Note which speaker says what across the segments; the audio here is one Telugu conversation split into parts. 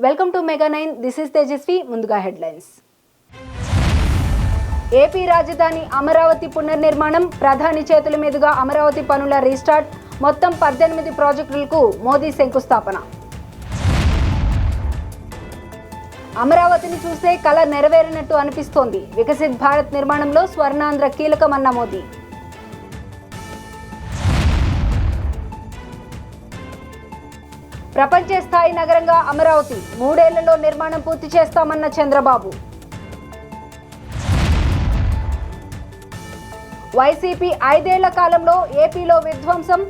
Speaker 1: Welcome to Mega 9. This is Tejaswi. ముందుగా హెడ్లైన్స్. ఏపీ రాజధాని అమరావతి పునర్నిర్మాణం, ప్రధాని చేతుల మీదుగా అమరావతి పనుల రీస్టార్ట్, మొత్తం 18 ప్రాజెక్టులకు మోదీ శంకుస్థాపన. అమరావతిని చూస్తే కల నెరవేరినట్టు అనిపిస్తోంది. వికసిత్ భారత్ నిర్మాణంలో స్వర్ణాంధ్ర కీలకమన్న మోదీ. ప్రపంచ స్థాయి నగరంగా అమరావతి, 3 ఏళ్లలో నిర్మాణం పూర్తి చేస్తామన్న చంద్రబాబు. వైసీపీ 5 ఏళ్ల కాలంలో ఏపీలో విధ్వంసం,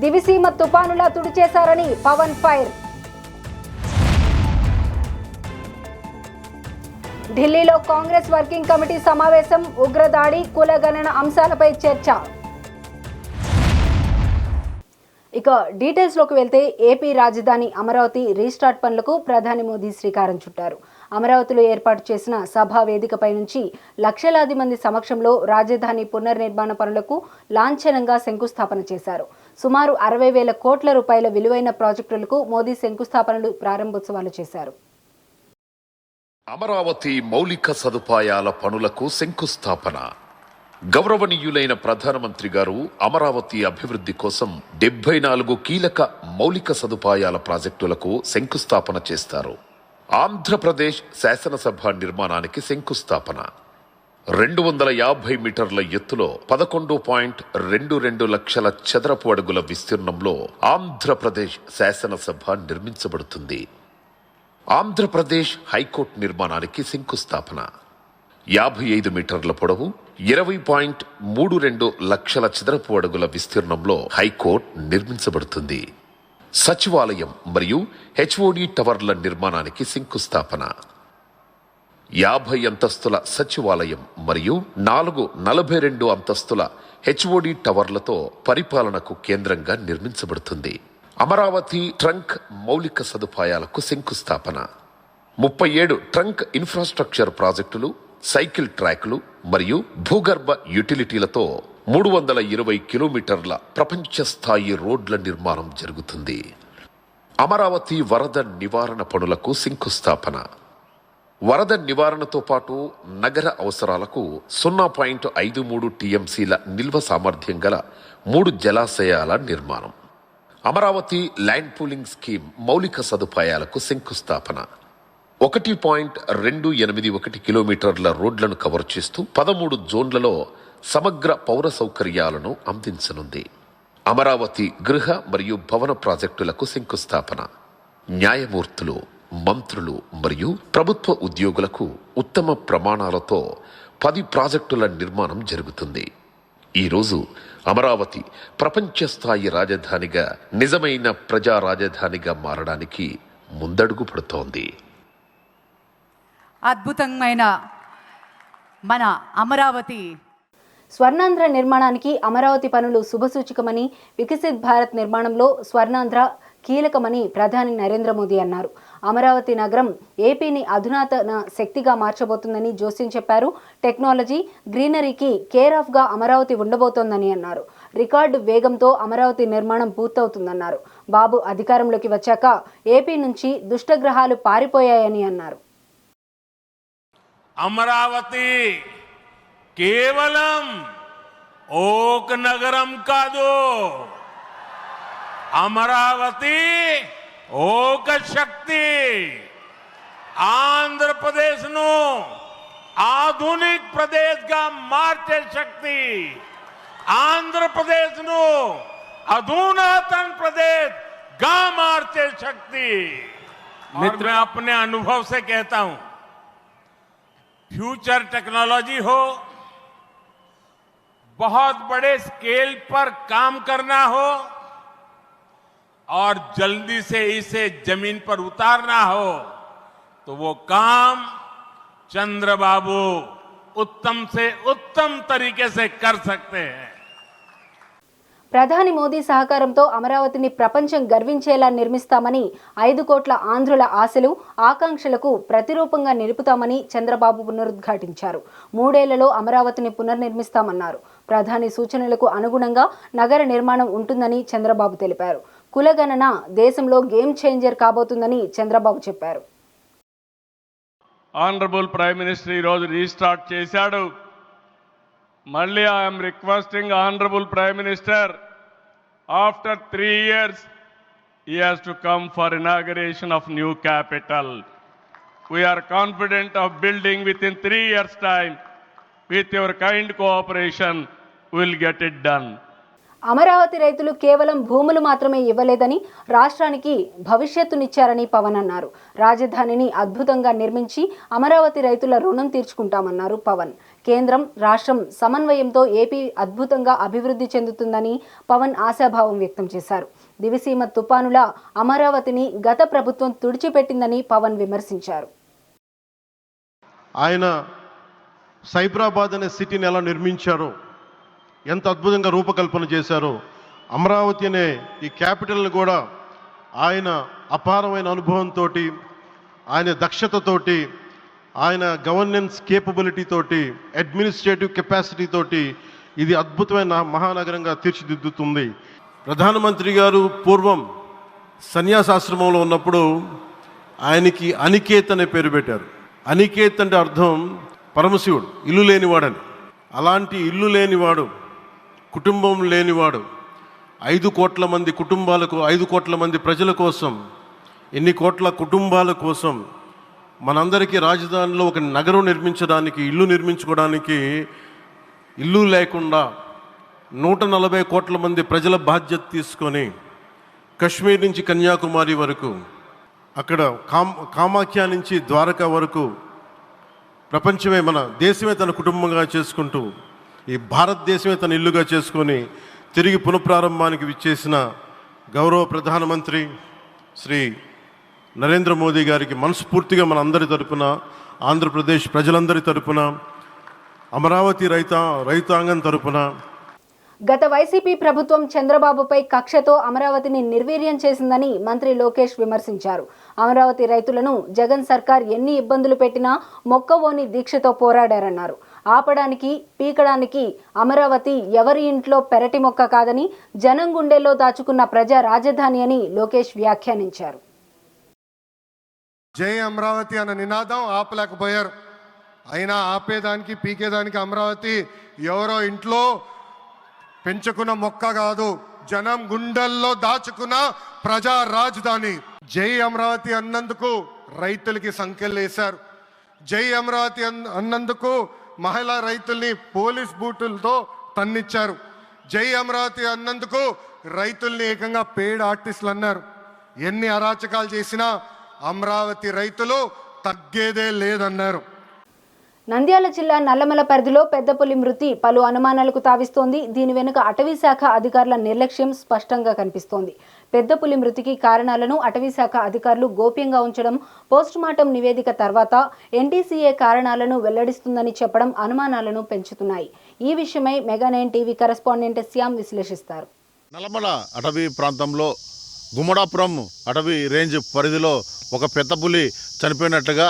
Speaker 1: దివిసీమ తుపానులా తుడిచేశారని పవన్ ఫైర్. ఢిల్లీలో కాంగ్రెస్ వర్కింగ్ కమిటీ సమావేశం, ఉగ్రదాడి, కులగణన అంశాలపై చర్చ. ఇక డీటెయిల్స్లోకి వెళ్తే ఏపీ రాజధాని అమరావతి రీస్టార్ట్ పనులకు ప్రధాని మోదీ శ్రీకారం చుట్టారు. అమరావతిలో ఏర్పాటు చేసిన సభా వేదికపై నుంచి లక్షలాది మంది సమక్షంలో రాజధాని పునర్నిర్మాణ పనులకు లాంఛనంగా శంకుస్థాపన చేశారు. సుమారు 60,000 కోట్ల రూపాయల విలువైన ప్రాజెక్టులకు మోదీ శంకుస్థాపనలు, ప్రారంభోత్సవాలు చేశారు.
Speaker 2: అమరావతి మౌలిక సదుపాయాల పనులకు శంకుస్థాపన. గౌరవనీయులైన ప్రధానమంత్రి గారు అమరావతి అభివృద్ధి కోసం 74 కీలక మౌలిక సదుపాయాల ప్రాజెక్టులకు శంకుస్థాపన చేస్తారు. ఆంధ్రప్రదేశ్ శాసనసభ నిర్మాణానికి శంకుస్థాపన. 250 మీటర్ల ఎత్తులో 11.22 లక్షల చదరపు అడుగుల విస్తీర్ణంలో ఆంధ్రప్రదేశ్ శాసనసభ నిర్మించబడుతుంది. ఆంధ్రప్రదేశ్ హైకోర్టు నిర్మాణానికి శంకుస్థాపన. 55 మీటర్ల పొడవు, 20.32 లక్షల చదరపు అడుగుల విస్తీర్ణంలో హైకోర్టు నిర్మించబడుతుంది. సచివాలయం మరియు హెచ్ఓడి టవర్ల నిర్మాణానికి శంకుస్థాపన. 50 అంతస్తుల సచివాలయం మరియు 42 అంతస్తుల హెచ్ఓడి టవర్లతో పరిపాలనకు కేంద్రంగా నిర్మించబడుతుంది. అమరావతి ట్రంక్ మౌలిక సదుపాయాలకు శంకుస్థాపన. 37 ట్రంక్ ఇన్ఫ్రాస్ట్రక్చర్ ప్రాజెక్టులు, సైకిల్ ట్రాక్లు మరియు భూగర్భ యుటిలిటీలతో 320 కిలోమీటర్ల ప్రపంచ స్థాయి రోడ్ల నిర్మాణం జరుగుతుంది. అమరావతి వరద నివారణ పనులకు శంకుస్థాపన. వరద నివారణతో పాటు నగర అవసరాలకు 0.53 టీఎంసీల నిల్వ సామర్థ్యం గల 3 జలాశయాల నిర్మాణం. అమరావతి ల్యాండ్ పూలింగ్ స్కీమ్ మౌలిక సదుపాయాలకు శంకుస్థాపన. 1.281 కిలోమీటర్ల రోడ్లను కవర్ చేస్తూ 13 జోన్లలో సమగ్ర పౌర సౌకర్యాలను అందించనుంది. అమరావతి గృహ మరియు భవన ప్రాజెక్టులకు శంకుస్థాపన. న్యాయమూర్తులు, మంత్రులు మరియు ప్రభుత్వ ఉద్యోగులకు ఉత్తమ ప్రమాణాలతో 10 ప్రాజెక్టుల నిర్మాణం జరుగుతుంది. ఈరోజు అమరావతి ప్రపంచ స్థాయి రాజధానిగా, నిజమైన ప్రజా రాజధానిగా మారడానికి ముందడుగు పడుతోంది.
Speaker 3: అద్భుతమైన మన అమరావతి
Speaker 1: స్వర్ణాంధ్ర నిర్మాణానికి అమరావతి పనులు శుభసూచకమని, వికసిత్ భారత్ నిర్మాణంలో స్వర్ణాంధ్ర కీలకమని ప్రధాని నరేంద్ర మోదీ అన్నారు. అమరావతి నగరం ఏపీని అధునాతన శక్తిగా మార్చబోతుందని జోస్యం చెప్పారు. టెక్నాలజీ, గ్రీనరీకి కేర్ ఆఫ్ గా అమరావతి ఉండబోతోందని అన్నారు. రికార్డు వేగంతో అమరావతి నిర్మాణం పూర్తవుతుందన్నారు. బాబు అధికారంలోకి వచ్చాక ఏపీ నుంచి దుష్టగ్రహాలు పారిపోయాయని అన్నారు.
Speaker 4: అమరావతి కేవలం ఓక నగరం కాదు, అమరావతి ఓక శక్తి. ఆంధ్రప్రదేశ్ను ఆధునిక ప్రదేశ్గా మార్చే శక్తి, ఆంధ్రప్రదేశ్ను अधुनातन प्रदेश गा मारते शक्ति। और मैं अपने अनुभव से कहता हूं, फ्यूचर टेक्नोलॉजी हो, बहुत बड़े स्केल पर काम करना हो और जल्दी से इसे जमीन पर उतारना हो, तो वो काम चंद्रबाबू उत्तम से उत्तम तरीके से कर सकते हैं।
Speaker 1: ప్రధాని మోదీ సహకారంతో అమరావతిని ప్రపంచం గర్వించేలా నిర్మిస్తామని, 5 కోట్ల ఆంధ్రుల ఆశలు ఆకాంక్షలకు ప్రతిరూపంగా నిలుపుతామని చంద్రబాబు పునరుద్ఘాటించారు. 3 ఏళ్లలో అమరావతిని పునర్నిర్మిస్తామన్నారు. ప్రధాని సూచనలకు అనుగుణంగా నగర నిర్మాణం ఉంటుందని చంద్రబాబు తెలిపారు. కులగణన దేశంలో గేమ్ చేంజర్ కాబోతుందని చంద్రబాబు చెప్పారు.
Speaker 5: ఆనరబుల్ ప్రైమ్ మినిస్టర్ ఈరోజు రీస్టార్ట్ చేశాడు. మళ్ళీ I'm requesting honourable prime minister, after 3 years he has to come for inauguration of new capital. We are confident of building within 3 years time. With your kind cooperation we will get it done.
Speaker 1: Amaravati రైతులు కేవలం భూములు మాత్రమే ఇవ్వలేదని రాష్ట్రానికి భవిష్యత్తునిచ్చారని పవన్ అన్నారు. రాజధానిని అద్భుతంగా నిర్మించి అమరావతి రైతుల రుణం తీర్చుకుంటామన్నారు పవన్. కేంద్రం రాష్ట్రం సమన్వయంతో ఏపీ అద్భుతంగా అభివృద్ధి చెందుతుందని పవన్ ఆశాభావం వ్యక్తం చేశారు. దివిసీమ తుపానులా అమరావతిని గత ప్రభుత్వం తుడిచిపెట్టిందని పవన్ విమర్శించారు.
Speaker 6: ఆయన సైబరాబాద్ అనే సిటీని ఎలా నిర్మించారో, ఎంత అద్భుతంగా రూపకల్పన చేశారో, అమరావతి అనే ఈ క్యాపిటల్ని కూడా ఆయన అపారమైన అనుభవంతో, ఆయన దక్షతతోటి, ఆయన గవర్నెన్స్ కేపబిలిటీ తోటి, అడ్మినిస్ట్రేటివ్ కెపాసిటీ తోటి ఇది అద్భుతమైన మహానగరంగా తీర్చిదిద్దుతుంది. ప్రధానమంత్రి గారు పూర్వం సన్యాసాశ్రమంలో ఉన్నప్పుడు ఆయనకి అనికేత్ అనే పేరు పెట్టారు. అనికేత్ అంటే అర్థం పరమశివుడు, ఇల్లు లేనివాడని. అలాంటి ఇల్లు లేనివాడు, కుటుంబం లేనివాడు 5 కోట్ల మంది కుటుంబాలకు, 5 కోట్ల మంది ప్రజల కోసం, ఎన్ని కోట్ల కుటుంబాల కోసం మనందరికీ రాజధానిలో ఒక నగరం నిర్మించడానికి, ఇల్లు నిర్మించుకోవడానికి ఇల్లు లేకుండా 140 కోట్ల మంది ప్రజల బాధ్యత తీసుకొని కశ్మీర్ నుంచి కన్యాకుమారి వరకు, అక్కడ కామాఖ్య నుంచి ద్వారకా వరకు ప్రపంచమే, మన దేశమే తన కుటుంబంగా చేసుకుంటూ, ఈ భారతదేశమే తన ఇల్లుగా చేసుకొని తిరిగి పునఃప్రారంభానికి విచ్చేసిన గౌరవ ప్రధానమంత్రి శ్రీ నరేంద్ర మోదీ గారికి మనస్ఫూర్తిగా మన అందరి తరపున, ఆంధ్రప్రదేశ్ ప్రజలందరి తరపున, అమరావతి రైతాంగం తరపున.
Speaker 1: గత వైసీపీ ప్రభుత్వం చంద్రబాబుపై కక్షతో అమరావతిని నిర్వీర్యం చేసిందని మంత్రి లోకేష్ విమర్శించారు. అమరావతి రైతులను జగన్ సర్కార్ ఎన్ని ఇబ్బందులు పెట్టినా మొక్కవోని దీక్షతో పోరాడారన్నారు. ఆపడానికి, పీకడానికి అమరావతి ఎవరి ఇంట్లో పెరటి మొక్క కాదని, జనం గుండెల్లో దాచుకున్న ప్రజా రాజధాని అని లోకేష్ వ్యాఖ్యానించారు.
Speaker 7: జై అమరావతి అన్న నినాదం ఆపలేకపోయారు. అయినా ఆపేదానికి, పీకేదానికి అమరావతి ఎవరో ఇంట్లో పెంచుకున్న మొక్క కాదు, జనం గుండెల్లో దాచుకున్న ప్రజా రాజధాని. జై అమరావతి అన్నందుకు రైతులకి సంఖ్యలు వేశారు. జై అమరావతి అన్నందుకు మహిళా రైతుల్ని పోలీస్ బూటులతో తన్నిచ్చారు. జై అమరావతి అన్నందుకు రైతుల్ని ఏకంగా పెయిడ్ ఆర్టిస్టులు అన్నారు. ఎన్ని అరాచకాలు చేసినా అమరావతి రైతులు తగ్గేదే లేదన్నారు.
Speaker 1: నంద్యాల జిల్లా నల్లమల పరిధిలో పెద్దపులి మృతి పలు అనుమానాలకు తావిస్తోంది. దీని వెనుక అటవీశాఖ అధికారుల నిర్లక్ష్యం స్పష్టంగా కనిపిస్తోంది. పెద్దపులి మృతికి కారణాలను అటవీశాఖ అధికారులు గోప్యంగా ఉంచడం, పోస్టుమార్టం నివేదిక తర్వాత ఎన్టీసీఏ కారణాలను వెల్లడిస్తుందని చెప్పడం అనుమానాలను పెంచుతున్నాయి. ఈ విషయమై మెగా9 టీవీ కరెస్పాండెంట్ శ్యామ్ విశ్లేషిస్తారు.
Speaker 8: నల్లమల అటవీ ప్రాంతంలో గుమ్మడాపురం అటవీ రేంజ్ పరిధిలో ఒక పెద్దపులి చనిపోయినట్టుగా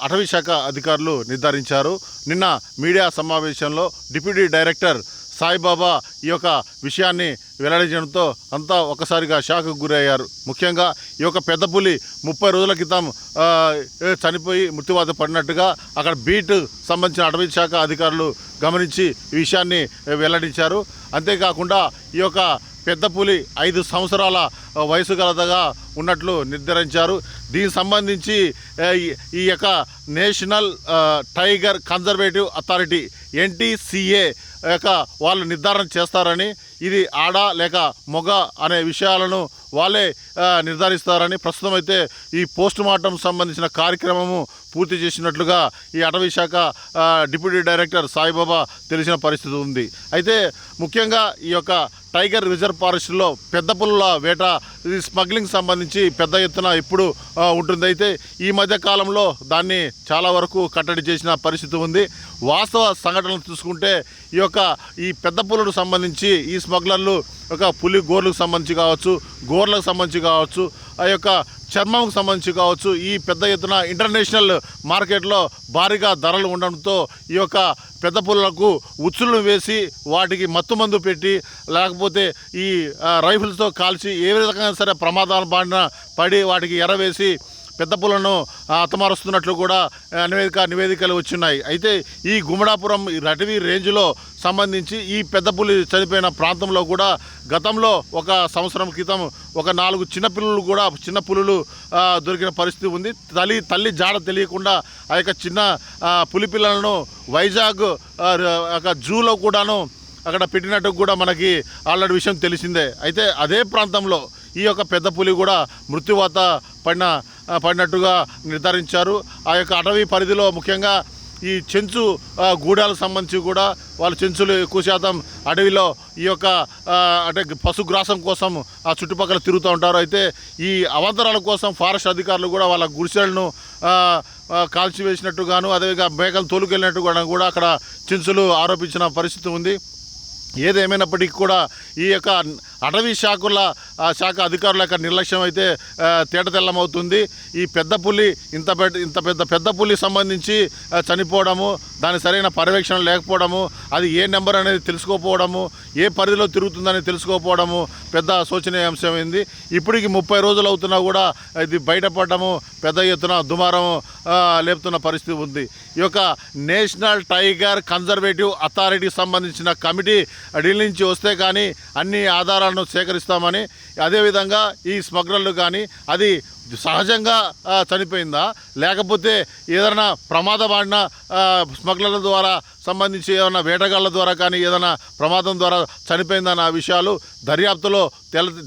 Speaker 8: అటవీ శాఖ అధికారులు నిర్ధారించారు. నిన్న మీడియా సమావేశంలో డిప్యూటీ డైరెక్టర్ సాయిబాబా ఈ యొక్క విషయాన్ని వెల్లడించడంతో అంతా ఒకసారిగా షాక్కు గురయ్యారు. ముఖ్యంగా ఈ యొక్క పెద్దపులి 30 రోజుల క్రితం చనిపోయి మృత్యువాత పడినట్టుగా అక్కడ బీట్ సంబంధించిన అటవీ శాఖ అధికారులు గమనించి ఈ విషయాన్ని వెల్లడించారు. అంతేకాకుండా ఈ యొక్క పెద్దపులి 5 సంవత్సరాల వయసు గలదగా ఉన్నట్లు నిర్ధారించారు. దీనికి సంబంధించి ఈ యొక్క national tiger conservative authority NTCA యొక్క వాళ్ళు నిర్ధారణ చేస్తారని, ఇది ఆడ లేక మొగ అనే విషయాలను వాళ్ళే నిర్ధారిస్తారని, ప్రస్తుతం అయితే ఈ పోస్టుమార్టం సంబంధించిన కార్యక్రమము పూర్తి చేసినట్లుగా ఈ అటవీ శాఖ డిప్యూటీ డైరెక్టర్ సాయిబాబా తెలిసిన పరిస్థితి ఉంది. అయితే ముఖ్యంగా ఈ యొక్క టైగర్ రిజర్వ్ ఫారెస్ట్లో పెద్ద పులుల వేట, ఇది స్మగ్లింగ్ సంబంధించి పెద్ద ఎత్తున ఇప్పుడు ఉంటుంది. అయితే ఈ మధ్య కాలంలో దాన్ని చాలా వరకు కట్టడి చేసిన పరిస్థితి ఉంది. వాస్తవ సంఘటనలు చూసుకుంటే ఈ పెద్ద పులులకు సంబంధించి ఈ స్మగ్లర్లు ఒక పులి గోర్లకు సంబంధించి కావచ్చు, గోర్లకు సంబంధించి కావచ్చు, ఆ యొక్క చర్మంకు సంబంధించి కావచ్చు ఈ పెద్ద ఎత్తున ఇంటర్నేషనల్ మార్కెట్లో భారీగా ధరలు ఉండడంతో ఈ యొక్క పెద్ద పులులకు ఉచ్చులను వేసి వాటికి మత్తుమందు పెట్టి లేకపోతే ఈ రైఫిల్స్తో కాల్చి ఏ విధంగా సరే ప్రమాదాలు పడి వాటికి ఎరవేసి పెద్ద పులను హతమారుస్తున్నట్లు కూడా నివేదికలు వచ్చినాయి. అయితే ఈ గుమ్మడాపురం అటవీ రేంజ్లో సంబంధించి ఈ పెద్ద పులి చనిపోయిన ప్రాంతంలో కూడా గతంలో ఒక సంవత్సరం క్రితం ఒక 4 చిన్న పులులు దొరికిన పరిస్థితి ఉంది. తల్లి జాడ తెలియకుండా ఆ యొక్క చిన్న పులి పిల్లలను వైజాగ్ ఒక జూలో కూడాను అక్కడ పెట్టినట్టు కూడా మనకి ఆల్రెడీ విషయం తెలిసిందే. అయితే అదే ప్రాంతంలో ఈ యొక్క పెద్ద పులి కూడా మృత్యువాత పడినట్టుగా నిర్ధారించారు. ఆ యొక్క అటవీ పరిధిలో ముఖ్యంగా ఈ చెంచు గూడాలకు సంబంధించి కూడా వాళ్ళు చెంచులు ఎక్కువ శాతం అడవిలో ఈ యొక్క అంటే పశుగ్రాసం కోసం ఆ చుట్టుపక్కల తిరుగుతూ ఉంటారు. అయితే ఈ అవాంతరాల కోసం ఫారెస్ట్ అధికారులు కూడా వాళ్ళ గుడిసెలను కాల్చివేసినట్టుగాను అదేవిధంగా మేకలు తోలుకెళ్ళినట్టుగా కూడా అక్కడ చెంచులు ఆరోపించిన పరిస్థితి ఉంది. ఏదేమైనప్పటికీ కూడా ఈ యొక్క అటవీ శాఖ అధికారుల యొక్క నిర్లక్ష్యం అయితే తేటతెల్లమవుతుంది. ఈ పెద్ద పులి ఇంత పెద్ద పులి సంబంధించి చనిపోవడము, దాని సరైన పర్యవేక్షణ లేకపోవడము, అది ఏ నెంబర్ అనేది తెలుసుకోకపోవడము, ఏ పరిధిలో తిరుగుతుందని తెలుసుకోకపోవడము పెద్ద శోచనీయ అంశమైంది. ఇప్పటికి 30 రోజులు అవుతున్నా కూడా ఇది బయటపడము పెద్ద ఎత్తున దుమారం లేపుతున్న పరిస్థితి ఉంది. ఈ యొక్క నేషనల్ టైగర్ కన్జర్వేటివ్ అథారిటీకి సంబంధించిన కమిటీ ఢిల్లీ నుంచి వస్తే కానీ అన్ని ఆధారాలను సేకరిస్తామని, అదేవిధంగా ఈ స్మగ్లర్లు కానీ అది సహజంగా చనిపోయిందా లేకపోతే ఏదైనా ప్రమాదపడిన స్మగ్లర్ల ద్వారా సంబంధించి ఏదైనా వేటగాళ్ల ద్వారా కానీ ఏదైనా ప్రమాదం ద్వారా చనిపోయిందన్న విషయాలు దర్యాప్తులో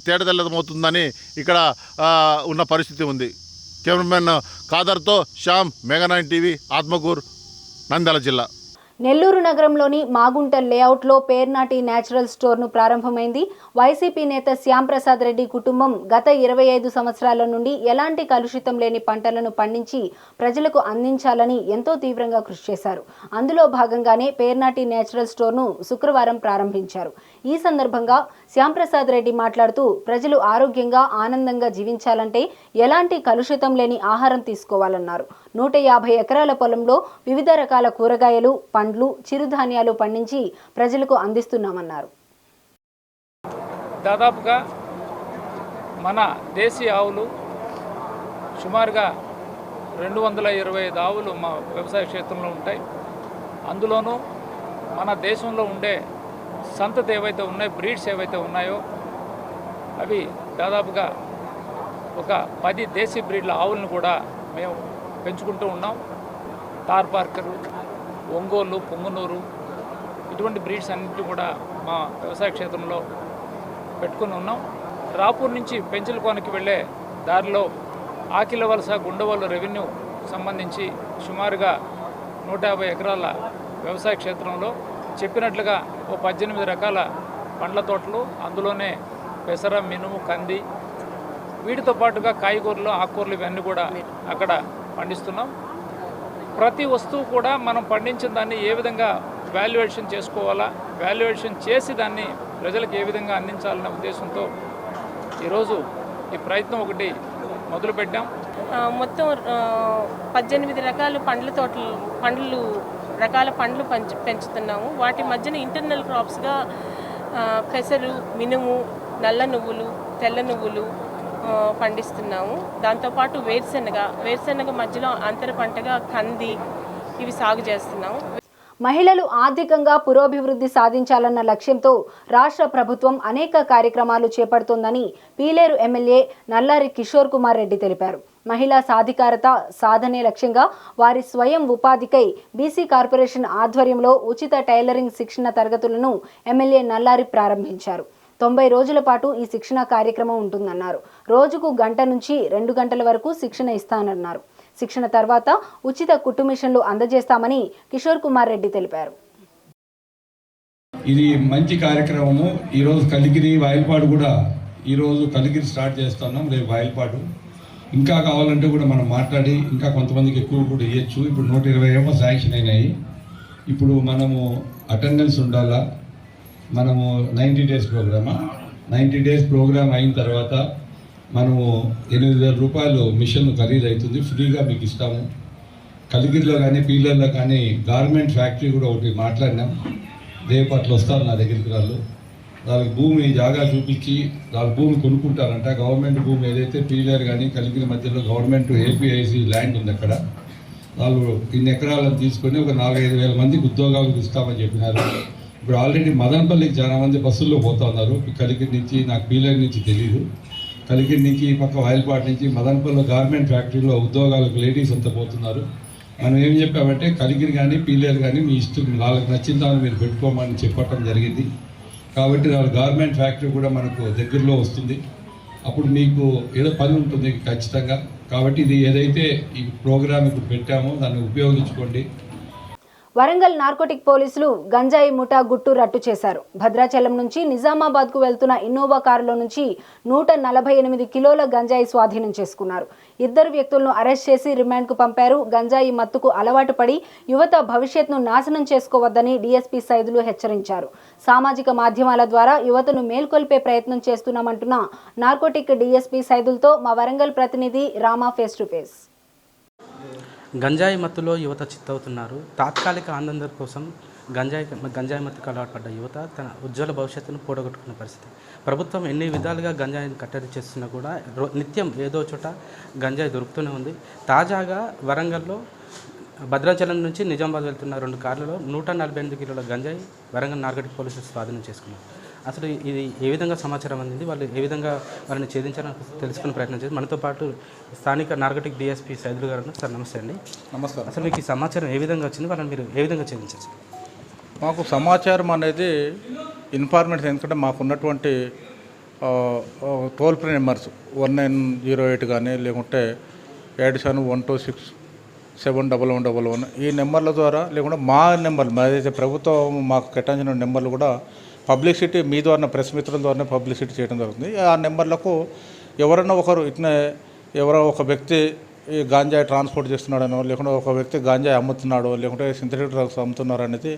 Speaker 8: తేటతెల్లమవుతుందని ఇక్కడ ఉన్న పరిస్థితి ఉంది. కెమెరామెన్ ఖాదర్తో శ్యామ్, మెగా9 టీవీ, ఆత్మకూరు, నంద్యాల జిల్లా.
Speaker 1: నెల్లూరు నగరంలోని మాగుంట లేఅవుట్లో పేర్నాటి న్యాచురల్ స్టోర్ను ప్రారంభమైంది. వైసీపీ నేత శ్యాంప్రసాద్ రెడ్డి కుటుంబం గత 25 సంవత్సరాల నుండి ఎలాంటి కలుషితం లేని పంటలను పండించి ప్రజలకు అందించాలని ఎంతో తీవ్రంగా కృషి చేశారు. అందులో భాగంగానే పేర్నాటి న్యాచురల్ స్టోర్ను శుక్రవారం ప్రారంభించారు. ఈ సందర్భంగా శ్యాంప్రసాద్ రెడ్డి మాట్లాడుతూ ప్రజలు ఆరోగ్యంగా ఆనందంగా జీవించాలంటే ఎలాంటి కలుషితం లేని ఆహారం తీసుకోవాలన్నారు. 150 ఎకరాల పొలంలో వివిధ రకాల కూరగాయలు, పండ్లు, చిరుధాన్యాలు పండించి ప్రజలకు అందిస్తున్నామన్నారు.
Speaker 9: దాదాపుగా మన దేశీయ ఆవులు సుమారుగా 225 ఆవులు మా వ్యవసాయ క్షేత్రంలో ఉంటాయి. అందులోనూ మన దేశంలో ఉండే సంతతి ఏవైతే ఉన్నాయో, బ్రీడ్స్ ఏవైతే ఉన్నాయో అవి దాదాపుగా ఒక 10 దేశీ బ్రీడ్ల ఆవులను కూడా మేము పెంచుకుంటూ ఉన్నాం. తార్పార్కరు, ఒంగోలు, పొంగునూరు ఇటువంటి బ్రీడ్స్ అన్నింటినీ కూడా మా వ్యవసాయ క్షేత్రంలో పెట్టుకుని ఉన్నాం. రాపూర్ నుంచి పెంచలకోనకి వెళ్ళే దారిలో ఆకిలవలస, గుండవల్లు రెవెన్యూ సంబంధించి సుమారుగా 150 ఎకరాల వ్యవసాయ క్షేత్రంలో చెప్పినట్లుగా ఓ 18 రకాల పండ్ల తోటలు, అందులోనే పెసర, మినుము, కంది, వీటితో పాటుగా కాయగూరలు, ఆకుకూరలు ఇవన్నీ కూడా అక్కడ పండిస్తున్నాం. ప్రతి వస్తువు కూడా మనం పండించిన దాన్ని ఏ విధంగా వాల్యుయేషన్ చేసుకోవాలా, వాల్యుయేషన్ చేసి దాన్ని ప్రజలకు ఏ విధంగా అందించాలనే ఉద్దేశంతో ఈరోజు ఈ ప్రయత్నం ఒకటి మొదలుపెట్టాం.
Speaker 10: మొత్తం 18 రకాల పండ్లు పెంచుతున్నాము. వాటి మధ్యన ఇంటర్నల్ క్రాప్స్గా పెసరు, మినుము, నల్ల నువ్వులు, తెల్ల నువ్వులు పండిస్తున్నాము. దాంతోపాటు వేరుశెనగ మధ్యలో అంతర పంటగా కంది ఇవి సాగు చేస్తున్నాము.
Speaker 1: మహిళలు ఆర్థికంగా పురోభివృద్ధి సాధించాలన్న లక్ష్యంతో రాష్ట్ర ప్రభుత్వం అనేక కార్యక్రమాలు చేపడుతోందని పీలేరు ఎమ్మెల్యే నల్లారి కిషోర్ కుమార్ రెడ్డి తెలిపారు. మహిళా సాధికారత సాధనే లక్ష్యంగా వారి స్వయం ఉపాధికై బీసీ కార్పొరేషన్ ఆధ్వర్యంలో ఉచిత టైలరింగ్ శిక్షణ తరగతులను ఎమ్మెల్యే నల్లారి ప్రారంభించారు. 90 రోజుల పాటు ఈ శిక్షణ కార్యక్రమం ఉంటుందన్నారు. రోజుకు 1 గంట నుంచి 2 గంటల వరకు శిక్షణ ఇస్తానన్నారు. శిక్షణ తర్వాత ఉచిత కుట్టు మిషన్లు అందజేస్తామని కిషోర్ కుమార్ రెడ్డి తెలిపారు.
Speaker 11: ఇది మంచి కార్యక్రమము. ఈరోజు కలిగిరి, వాయిల్పాడు కూడా ఈరోజు కలిగిరి స్టార్ట్ చేస్తున్నాం, రేపు వాయిల్పాడు. ఇంకా కావాలంటే కూడా మనం మాట్లాడి ఇంకా కొంతమందికి ఎక్కువ కూడా ఇవ్వచ్చు. ఇప్పుడు 120 ఏమో శాంక్షన్ అయినాయి. ఇప్పుడు మనము అటెండెన్స్ ఉండాలా. మనము 90 డేస్ ప్రోగ్రామా, 90 డేస్ ప్రోగ్రామ్ అయిన తర్వాత మనము 8,000 రూపాయలు మిషన్ ఖరీదు అవుతుంది, ఫ్రీగా మీకు ఇస్తాము. కలిగిరిలో కానీ పీలర్లో కానీ గార్మెంట్ ఫ్యాక్టరీ కూడా ఒకటి మాట్లాడినాం. రేపు అట్లా వస్తారు నా దగ్గరికి వాళ్ళకి భూమి జాగా చూపించి వాళ్ళ భూమి కొనుక్కుంటారంట. గవర్నమెంట్ భూమి ఏదైతే పీలర్ కానీ కలిగిరి మధ్యలో గవర్నమెంట్ ఏపీఐసి ల్యాండ్ ఉంది, అక్కడ వాళ్ళు ఇన్ని ఎకరాలను తీసుకొని ఒక 4-5 వేల మందికి ఉద్యోగాలు ఇస్తామని చెప్పినారు. ఇప్పుడు ఆల్రెడీ మదనపల్లికి చాలా మంది బస్సుల్లో పోతా ఉన్నారు. కలిగిరి నుంచి, నాకు పీలర్ నుంచి తెలియదు, కలిగిరి నుంచి ఈ పక్క వాయిల్పాటి నుంచి మదనపల్లి గార్మెంట్ ఫ్యాక్టరీలో ఉద్యోగాలకు లేడీస్ అంతా పోతున్నారు. మనం ఏం చెప్పామంటే కలిగిరి కానీ పీలర్ కానీ మీ ఇష్టం, వాళ్ళకి నచ్చిన దాన్ని మీరు పెట్టుకోమని చెప్పటం జరిగింది. కాబట్టి వాళ్ళ గార్మెంట్ ఫ్యాక్టరీ కూడా మనకు దగ్గరలో వస్తుంది. అప్పుడు మీకు ఏదో పని ఉంటుంది ఖచ్చితంగా. కాబట్టి ఇది ఏదైతే ఈ ప్రోగ్రామ్ ఇప్పుడు పెట్టామో దాన్ని ఉపయోగించుకోండి.
Speaker 1: వరంగల్ నార్కోటిక్ పోలీసులు గంజాయి ముఠా గుట్టు రట్టు చేశారు. భద్రాచలం నుంచి నిజామాబాద్కు వెళ్తున్న ఇన్నోవా కారులో నుంచి 148 కిలోల గంజాయి స్వాధీనం చేసుకున్నారు. 2 వ్యక్తులను అరెస్ట్ చేసి రిమాండ్కు పంపారు. గంజాయి మత్తుకు అలవాటు పడి యువత భవిష్యత్తును నాశనం చేసుకోవద్దని డీఎస్పీ సైదులు హెచ్చరించారు. సామాజిక మాధ్యమాల ద్వారా యువతను మేల్కొల్పే ప్రయత్నం చేస్తున్నామంటున్న నార్కోటిక్ డీఎస్పీ సైదులతో మా వరంగల్ ప్రతినిధి రామా ఫేస్ టు ఫేస్.
Speaker 12: గంజాయి మత్తులో యువత చిత్తవుతున్నారు. తాత్కాలిక ఆనందం కోసం గంజాయి మత్తుకు అలవాటు పడ్డ యువత తన ఉజ్వల భవిష్యత్తును పోడగొట్టుకున్న పరిస్థితి. ప్రభుత్వం ఎన్ని విధాలుగా గంజాయిని కట్టడి చేస్తున్నా కూడా నిత్యం ఏదో చోట గంజాయి దొరుకుతూనే ఉంది. తాజాగా వరంగల్లో భద్రాచలం నుంచి నిజామాబాద్ వెళ్తున్న 2 కార్లలో 148 కిలోల గంజాయి వరంగల్ నార్కోటిక్ పోలీసులు స్వాధీనం చేసుకున్నారు. అసలు ఇది ఏ విధంగా సమాచారం అందింది, వాళ్ళు ఏ విధంగా వారిని ఛేదించాలని తెలుసుకునే ప్రయత్నం చేసి మనతో పాటు స్థానిక నార్కోటిక్ డిఎస్పీ సైదులు గారు. సార్ నమస్తే అండి.
Speaker 13: నమస్కారం.
Speaker 12: అసలు మీకు ఈ సమాచారం ఏ విధంగా వచ్చింది, వాళ్ళని మీరు ఏ విధంగా ఛేదించచ్చు?
Speaker 13: మాకు సమాచారం అనేది ఇన్ఫర్మేషన్, ఎందుకంటే మాకు ఉన్నటువంటి టోల్ ఫ్రీ నెంబర్స్ 1908 కానీ లేకుంటే 8712671111 ఈ నెంబర్ల ద్వారా, లేకుంటే మా నెంబర్లు ఏదైతే ప్రభుత్వం మాకు కేటాయించిన నెంబర్లు కూడా పబ్లిసిటీ మీ ద్వారా, ప్రెస్ మిత్రుల ద్వారా పబ్లిసిటీ చేయడం జరుగుతుంది. ఆ నెంబర్లకు ఎవరన్నా ఒకరు ఇట్లా ఎవరో ఒక వ్యక్తి ఈ గాంజాయి ట్రాన్స్పోర్ట్ చేస్తున్నాడనో, లేకుంటే ఒక వ్యక్తి గాంజాయి అమ్ముతున్నాడో, లేకుంటే సింథటిక్ డ్రగ్స్ అమ్ముతున్నారు అనేది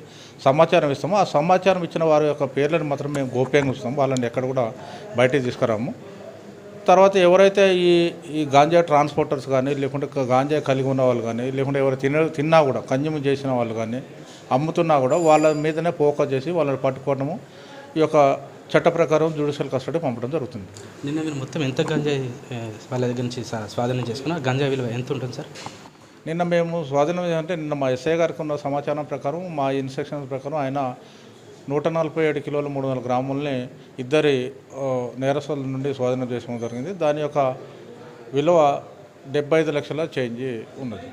Speaker 13: సమాచారం ఇస్తాము. ఆ సమాచారం ఇచ్చిన వారి యొక్క పేర్లను మాత్రం మేము గోప్యంగా ఇస్తాము. వాళ్ళని ఎక్కడ కూడా బయటికి తీసుకురాము. తర్వాత ఎవరైతే ఈ గాంజాయి ట్రాన్స్పోర్టర్స్ కానీ, లేకుంటే గాంజాయి కలిగి ఉన్న వాళ్ళు కానీ, లేకుంటే ఎవరు తిన్నా కూడా కన్జ్యూమ్ చేసిన వాళ్ళు కానీ, అమ్ముతున్నా కూడా వాళ్ళ మీదనే ఫోకస్ చేసి వాళ్ళని పట్టుకోవడము, ఈ యొక్క చట్ట ప్రకారం జ్యుడిషియల్ కస్టడీ పంపడం జరుగుతుంది.
Speaker 12: నిన్న మీరు మొత్తం ఎంత గంజాయి వాళ్ళ దగ్గర నుంచి స్వాధీనం చేసుకున్నా, గంజాయి విలువ ఎంత ఉంటుంది సార్?
Speaker 13: నిన్న మేము స్వాధీనం అంటే నిన్న మా ఎస్ఐ గారికి ఉన్న సమాచారం ప్రకారం, మా ఇన్స్ట్రక్షన్స్ ప్రకారం ఆయన 147 కిలోల 300 గ్రాములని 2 నేరస్తుల నుండి స్వాధీనం చేసుకోవడం జరిగింది. దాని యొక్క విలువ 75 లక్షల చేంజ్ ఉన్నది.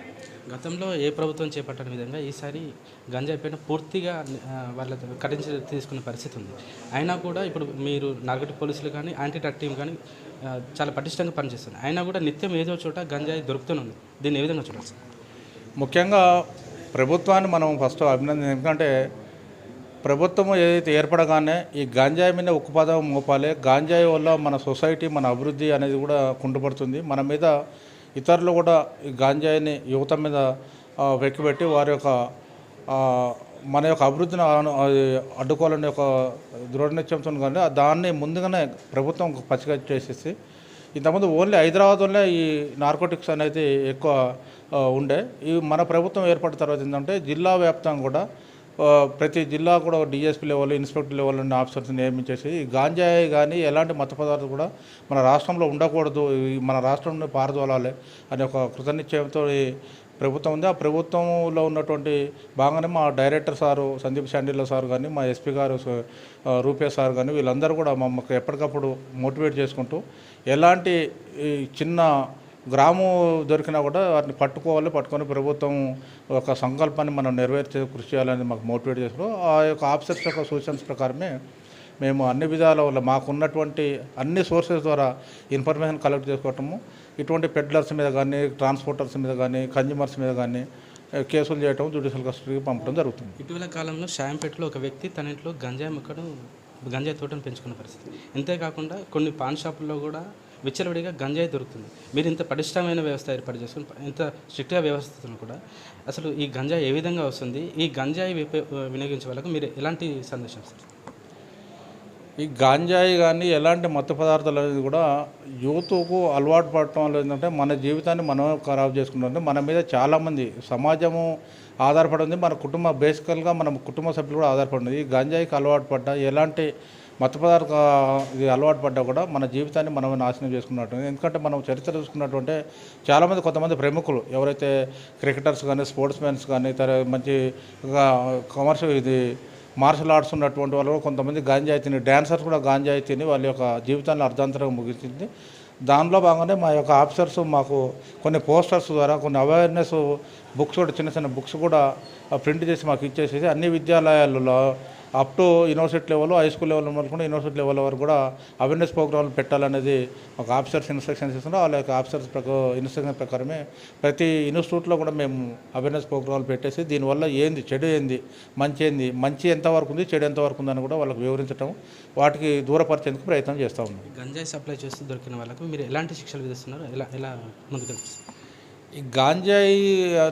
Speaker 12: గతంలో ఏ ప్రభుత్వం చేపట్టని విధంగా ఈసారి గంజాయి పైన పూర్తిగా వాళ్ళ కఠిన తీసుకునే పరిస్థితి ఉంది. అయినా కూడా ఇప్పుడు మీరు నార్కోటిక్ పోలీసులు కానీ యాంటీ డ్రగ్ టీం కానీ చాలా పటిష్టంగా పనిచేస్తుంది. అయినా కూడా నిత్యం ఏదో చోట గంజాయి దొరుకుతూనే ఉంది. దీన్ని ఏ విధంగా చూడాలి?
Speaker 13: ముఖ్యంగా ప్రభుత్వాన్ని మనం ఫస్ట్ అభినందన, ఎందుకంటే ప్రభుత్వం ఏదైతే ఏర్పడగానే ఈ గాంజాయి మీద ఉక్కుపాదం మోపాలి. గాంజాయి వల్ల మన సొసైటీ, మన అభివృద్ధి అనేది కూడా కుంటుపడుతుంది. మన మీద ఇతరులు కూడా ఈ గాంజాయిని యువత మీద వెక్కిపెట్టి వారి యొక్క మన యొక్క అభివృద్ధిని అడ్డుకోవాలనే ఒక దృఢ నిశ్చయంతో కానీ దాన్ని ముందుగానే ప్రభుత్వం పచ్చిగా చేసేసి, ఇంతకుముందు ఓన్లీ హైదరాబాద్లోనే ఈ నార్కోటిక్స్ అనేది ఎక్కువ ఉండే. ఈ మన ప్రభుత్వం ఏర్పడిన తర్వాత ఏంటంటే జిల్లా వ్యాప్తంగా కూడా ప్రతి జిల్లా కూడా డిఎస్పీ లెవెల్, ఇన్స్పెక్టర్ లెవెల్ నుండి ఆఫీసర్స్ నియమించేసి ఈ గాంజాయి కానీ ఎలాంటి మత్తు పదార్థాలు కూడా మన రాష్ట్రంలో ఉండకూడదు, మన రాష్ట్రం నుండి పారదోలాలి అనే ఒక కృతనిశ్చయంతో ప్రభుత్వం ఉంది. ఆ ప్రభుత్వంలో ఉన్నటువంటి భాగంగానే మా డైరెక్టర్ సారు సందీప్ శాండిల్లా సార్ కానీ, మా ఎస్పీ గారు రూపేష్ సార్ కానీ వీళ్ళందరూ కూడా మమ్మల్ని ఎప్పటికప్పుడు మోటివేట్ చేసుకుంటూ ఎలాంటి చిన్న గ్రామం దొరికినా కూడా వాటిని పట్టుకొని ప్రభుత్వం ఒక సంకల్పాన్ని మనం నెరవేర్చే కృషి చేయాలని మాకు మోటివేట్ చేస్తారు. ఆ యొక్క ఆఫీసర్స్ యొక్క సూచనస్ ప్రకారమే మేము అన్ని విధాల వల్ల మాకున్నటువంటి అన్ని సోర్సెస్ ద్వారా ఇన్ఫర్మేషన్ కలెక్ట్ చేసుకోవటము, ఇటువంటి పెడ్లర్స్ మీద కానీ, ట్రాన్స్పోర్టర్స్ మీద కానీ, కన్జ్యూమర్స్ మీద కానీ కేసులు చేయటం, జ్యుడిషియల్ కస్టడీకి పంపడం జరుగుతుంది.
Speaker 12: ఇటీవల కాలంలో షాంపేటలో ఒక వ్యక్తి తన ఇంట్లో గంజాయి తోటను పెంచుకున్న పరిస్థితి. అంతేకాకుండా కొన్ని పాన్ షాపుల్లో కూడా విచ్చలవిడిగా గంజాయి దొరుకుతుంది. మీరు ఇంత పటిష్టమైన వ్యవస్థ ఏర్పాటు చేసుకుని, ఇంత స్ట్రిక్ట్గా వ్యవస్థను కూడా అసలు ఈ గంజాయి ఏ విధంగా వస్తుంది, ఈ గంజాయి వినియోగించే వాళ్ళకు మీరు ఎలాంటి సందేశం సార్?
Speaker 13: ఈ గాంజాయి కానీ ఎలాంటి మత్తు పదార్థాలు అనేది కూడా యూత్కు అలవాటు పడటం వల్ల ఏంటంటే మన జీవితాన్ని మనం ఖరాబ్ చేసుకుంటుంటే మన మీద చాలామంది సమాజము ఆధారపడి ఉంది, మన బేసికల్గా మన కుటుంబ సభ్యులు కూడా ఆధారపడి ఈ గాంజాయికి అలవాటు పడ్డా ఎలాంటి మత్తు పదార్థ ఇది అలవాటు పడ్డా కూడా మన జీవితాన్ని మనం నాశనం చేసుకున్నట్టు. ఎందుకంటే మనం చరిత్ర చూసుకున్నట్టుంటే చాలామంది కొంతమంది ప్రముఖులు ఎవరైతే క్రికెటర్స్ కానీ స్పోర్ట్స్ మెన్స్ కానీ మంచి కమర్షియల్ ఇది మార్షల్ ఆర్ట్స్ ఉన్నటువంటి వాళ్ళు కొంతమంది గాంజాయి తిని డ్యాన్సర్స్ కూడా గాంజాయి తిని వాళ్ళ యొక్క జీవితాన్ని అర్ధాంతరంగా ముగిసింది. దానిలో భాగంగానే మా యొక్క ఆఫీసర్స్ మాకు కొన్ని పోస్టర్స్ ద్వారా కొన్ని అవేర్నెస్ బుక్స్ కూడా చిన్న చిన్న బుక్స్ కూడా ప్రింట్ చేసి మాకు ఇచ్చేసేసి అన్ని విద్యాలయాలలో up to university level, high school level వరకు కూడా యూనివర్సిటీ లెవెల్ వరకు కూడా అవేర్నెస్ ప్రోగ్రాంలు పెట్టాలనేది ఒక ఆఫీసర్స్ ఇన్స్ట్రక్షన్స్ ఇస్తున్నారు. వాళ్ళ యొక్క ఆఫీసర్స్ ఇన్స్ట్రక్షన్ ప్రకారమే ప్రతి ఇన్స్టిట్యూట్లో కూడా మేము అవేర్నెస్ ప్రోగ్రాంలు పెట్టేసి దీనివల్ల ఏంది, చెడు ఏంది, మంచి ఏంది, మంచి ఎంతవరకు ఉంది, చెడు ఎంతవరకు ఉందని కూడా వాళ్ళకి వివరించడం, వాటికి దూరపరిచేందుకు ప్రయత్నం చేస్తూ ఉన్నాం.
Speaker 12: గంజాయి సప్లై చేస్తూ దొరికిన వాళ్ళకు మీరు ఎలాంటి శిక్షలు విధిస్తున్నారు, ఎలా ముందుకు?
Speaker 13: ఈ గాంజాయి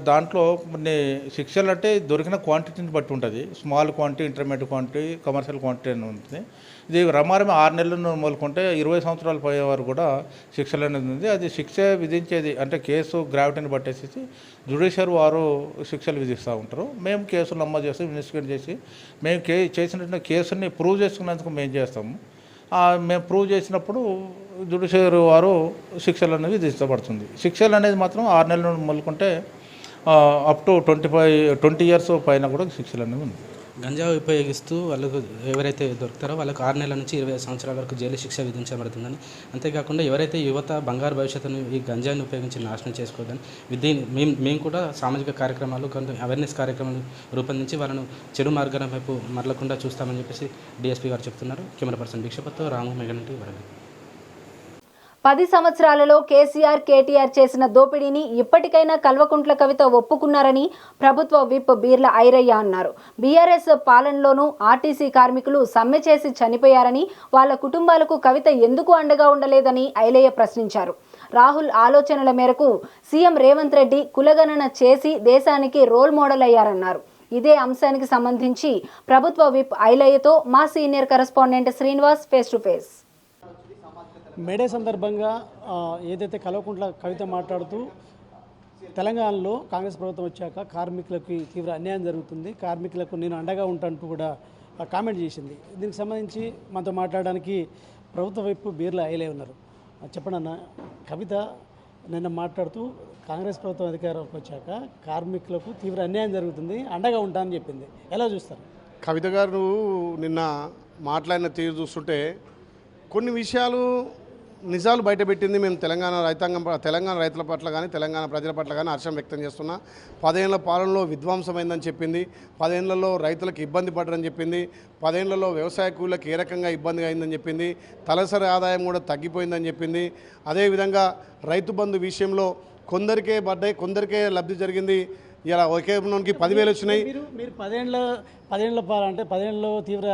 Speaker 13: దాంట్లో కొన్ని శిక్షలు అంటే దొరికిన క్వాంటిటీని బట్టి ఉంటుంది. Small quantity, intermediate quantity, commercial quantity అని ఉంటుంది. ఇది రమారమి 6 నెలలు మొదలుకుంటే 20 సంవత్సరాలు పోయే వారు కూడా శిక్షలు అనేది ఉంది. అది శిక్ష విధించేది అంటే కేసు గ్రావిటీని బట్టేసి జ్యుడిషియరీ వారు శిక్షలు విధిస్తూ ఉంటారు. మేము కేసులు నమోదు చేసి ఇన్వెస్టిగేట్ చేసి మేము చేసినటువంటి కేసుని ప్రూవ్ చేసుకున్నందుకు మేము చేస్తాము. మేము ప్రూవ్ చేసినప్పుడు జ్యుడిషియరీ వారు శిక్షలు అనేవి విధించబడుతుంది. శిక్షలు అనేది మాత్రం 6 నెలల నుండి మొదలుకుంటే అప్ టు 20 ఇయర్స్ పైన కూడా శిక్షలు అనేవి ఉంది.
Speaker 12: గంజాయి ఉపయోగిస్తూ వాళ్ళకు ఎవరైతే దొరుకుతారో వాళ్ళకు 6 నెలల నుంచి 20 సంవత్సరాల వరకు జైలు శిక్ష విధించబడుతుందని, అంతేకాకుండా ఎవరైతే యువత బంగారు భవిష్యత్తును ఈ గంజాయిని ఉపయోగించి నాశనం చేసుకోవద్దని మేము కూడా సామాజిక కార్యక్రమాలు, కొంత అవేర్నెస్ కార్యక్రమాలు రూపొందించి వాళ్ళను చెడు మార్గాల వైపు మరలకుండా చూస్తామని చెప్పేసి డిఎస్పీ గారు చెప్తున్నారు. కెమెరా పర్సన్ దీక్షపత్తో రాము, మెగనంటి, వరంగల్.
Speaker 1: 10 సంవత్సరాలలో కేసీఆర్, కేటీఆర్ చేసిన దోపిడీని ఇప్పటికైనా కల్వకుంట్ల కవిత ఒప్పుకున్నారని ప్రభుత్వ విప్ బీర్ల ఐరయ్య అన్నారు. బీఆర్ఎస్ పాలనలోనూ ఆర్టీసీ కార్మికులు సమ్మె చేసి చనిపోయారని, వాళ్ళ కుటుంబాలకు కవిత ఎందుకు అండగా ఉండలేదని ఐలయ్య ప్రశ్నించారు. రాహుల్ ఆలోచనల మేరకు సీఎం రేవంత్ రెడ్డి కులగణన చేసి దేశానికి రోల్ మోడల్ అయ్యారన్నారు. ఇదే అంశానికి సంబంధించి ప్రభుత్వ విప్ ఐలయ్యతో మా senior correspondent Srinivas face to face.
Speaker 14: May Day సందర్భంగా ఏదైతే కల్వకుంట్ల కవిత మాట్లాడుతూ తెలంగాణలో కాంగ్రెస్ ప్రభుత్వం వచ్చాక కార్మికులకి తీవ్ర అన్యాయం జరుగుతుంది, కార్మికులకు నేను అండగా ఉంటానంటూ కూడా కామెంట్ చేసింది. దీనికి సంబంధించి మనతో మాట్లాడడానికి ప్రభుత్వ వైపు బీర్ల ఐలయ్య ఉన్నారు. చెప్పండి అన్న, కవిత నిన్న మాట్లాడుతూ కాంగ్రెస్ ప్రభుత్వం అధికారంలోకి వచ్చాక కార్మికులకు తీవ్ర అన్యాయం జరుగుతుంది, అండగా ఉంటానని చెప్పింది. ఎలా చూస్తారు?
Speaker 15: కవిత గారు నిన్న మాట్లాడిన తీరు చూస్తుంటే కొన్ని విషయాలు నిజాలు బయటపెట్టింది. మేము తెలంగాణ రైతుల పట్ల కానీ తెలంగాణ ప్రజల పట్ల కానీ హర్షం వ్యక్తం చేస్తున్నా. 10 ఏళ్ల పాలనలో విధ్వంసమైందని చెప్పింది, 10 ఏళ్లలో రైతులకు ఇబ్బంది పడ్డరని చెప్పింది, 10 ఏళ్లలో వ్యవసాయ కూలీలకు ఏ రకంగా ఇబ్బంది అయిందని చెప్పింది, తలసరి ఆదాయం కూడా తగ్గిపోయిందని చెప్పింది. అదేవిధంగా రైతు బంధు విషయంలో కొందరికే పడ్డాయి, కొందరికే లబ్ధి జరిగింది. ఇలా ఒకే మనకి 10,000 వచ్చినాయి.
Speaker 14: మీరు 10 ఏళ్ల పాలంటే 10 ఏళ్ళలో తీవ్ర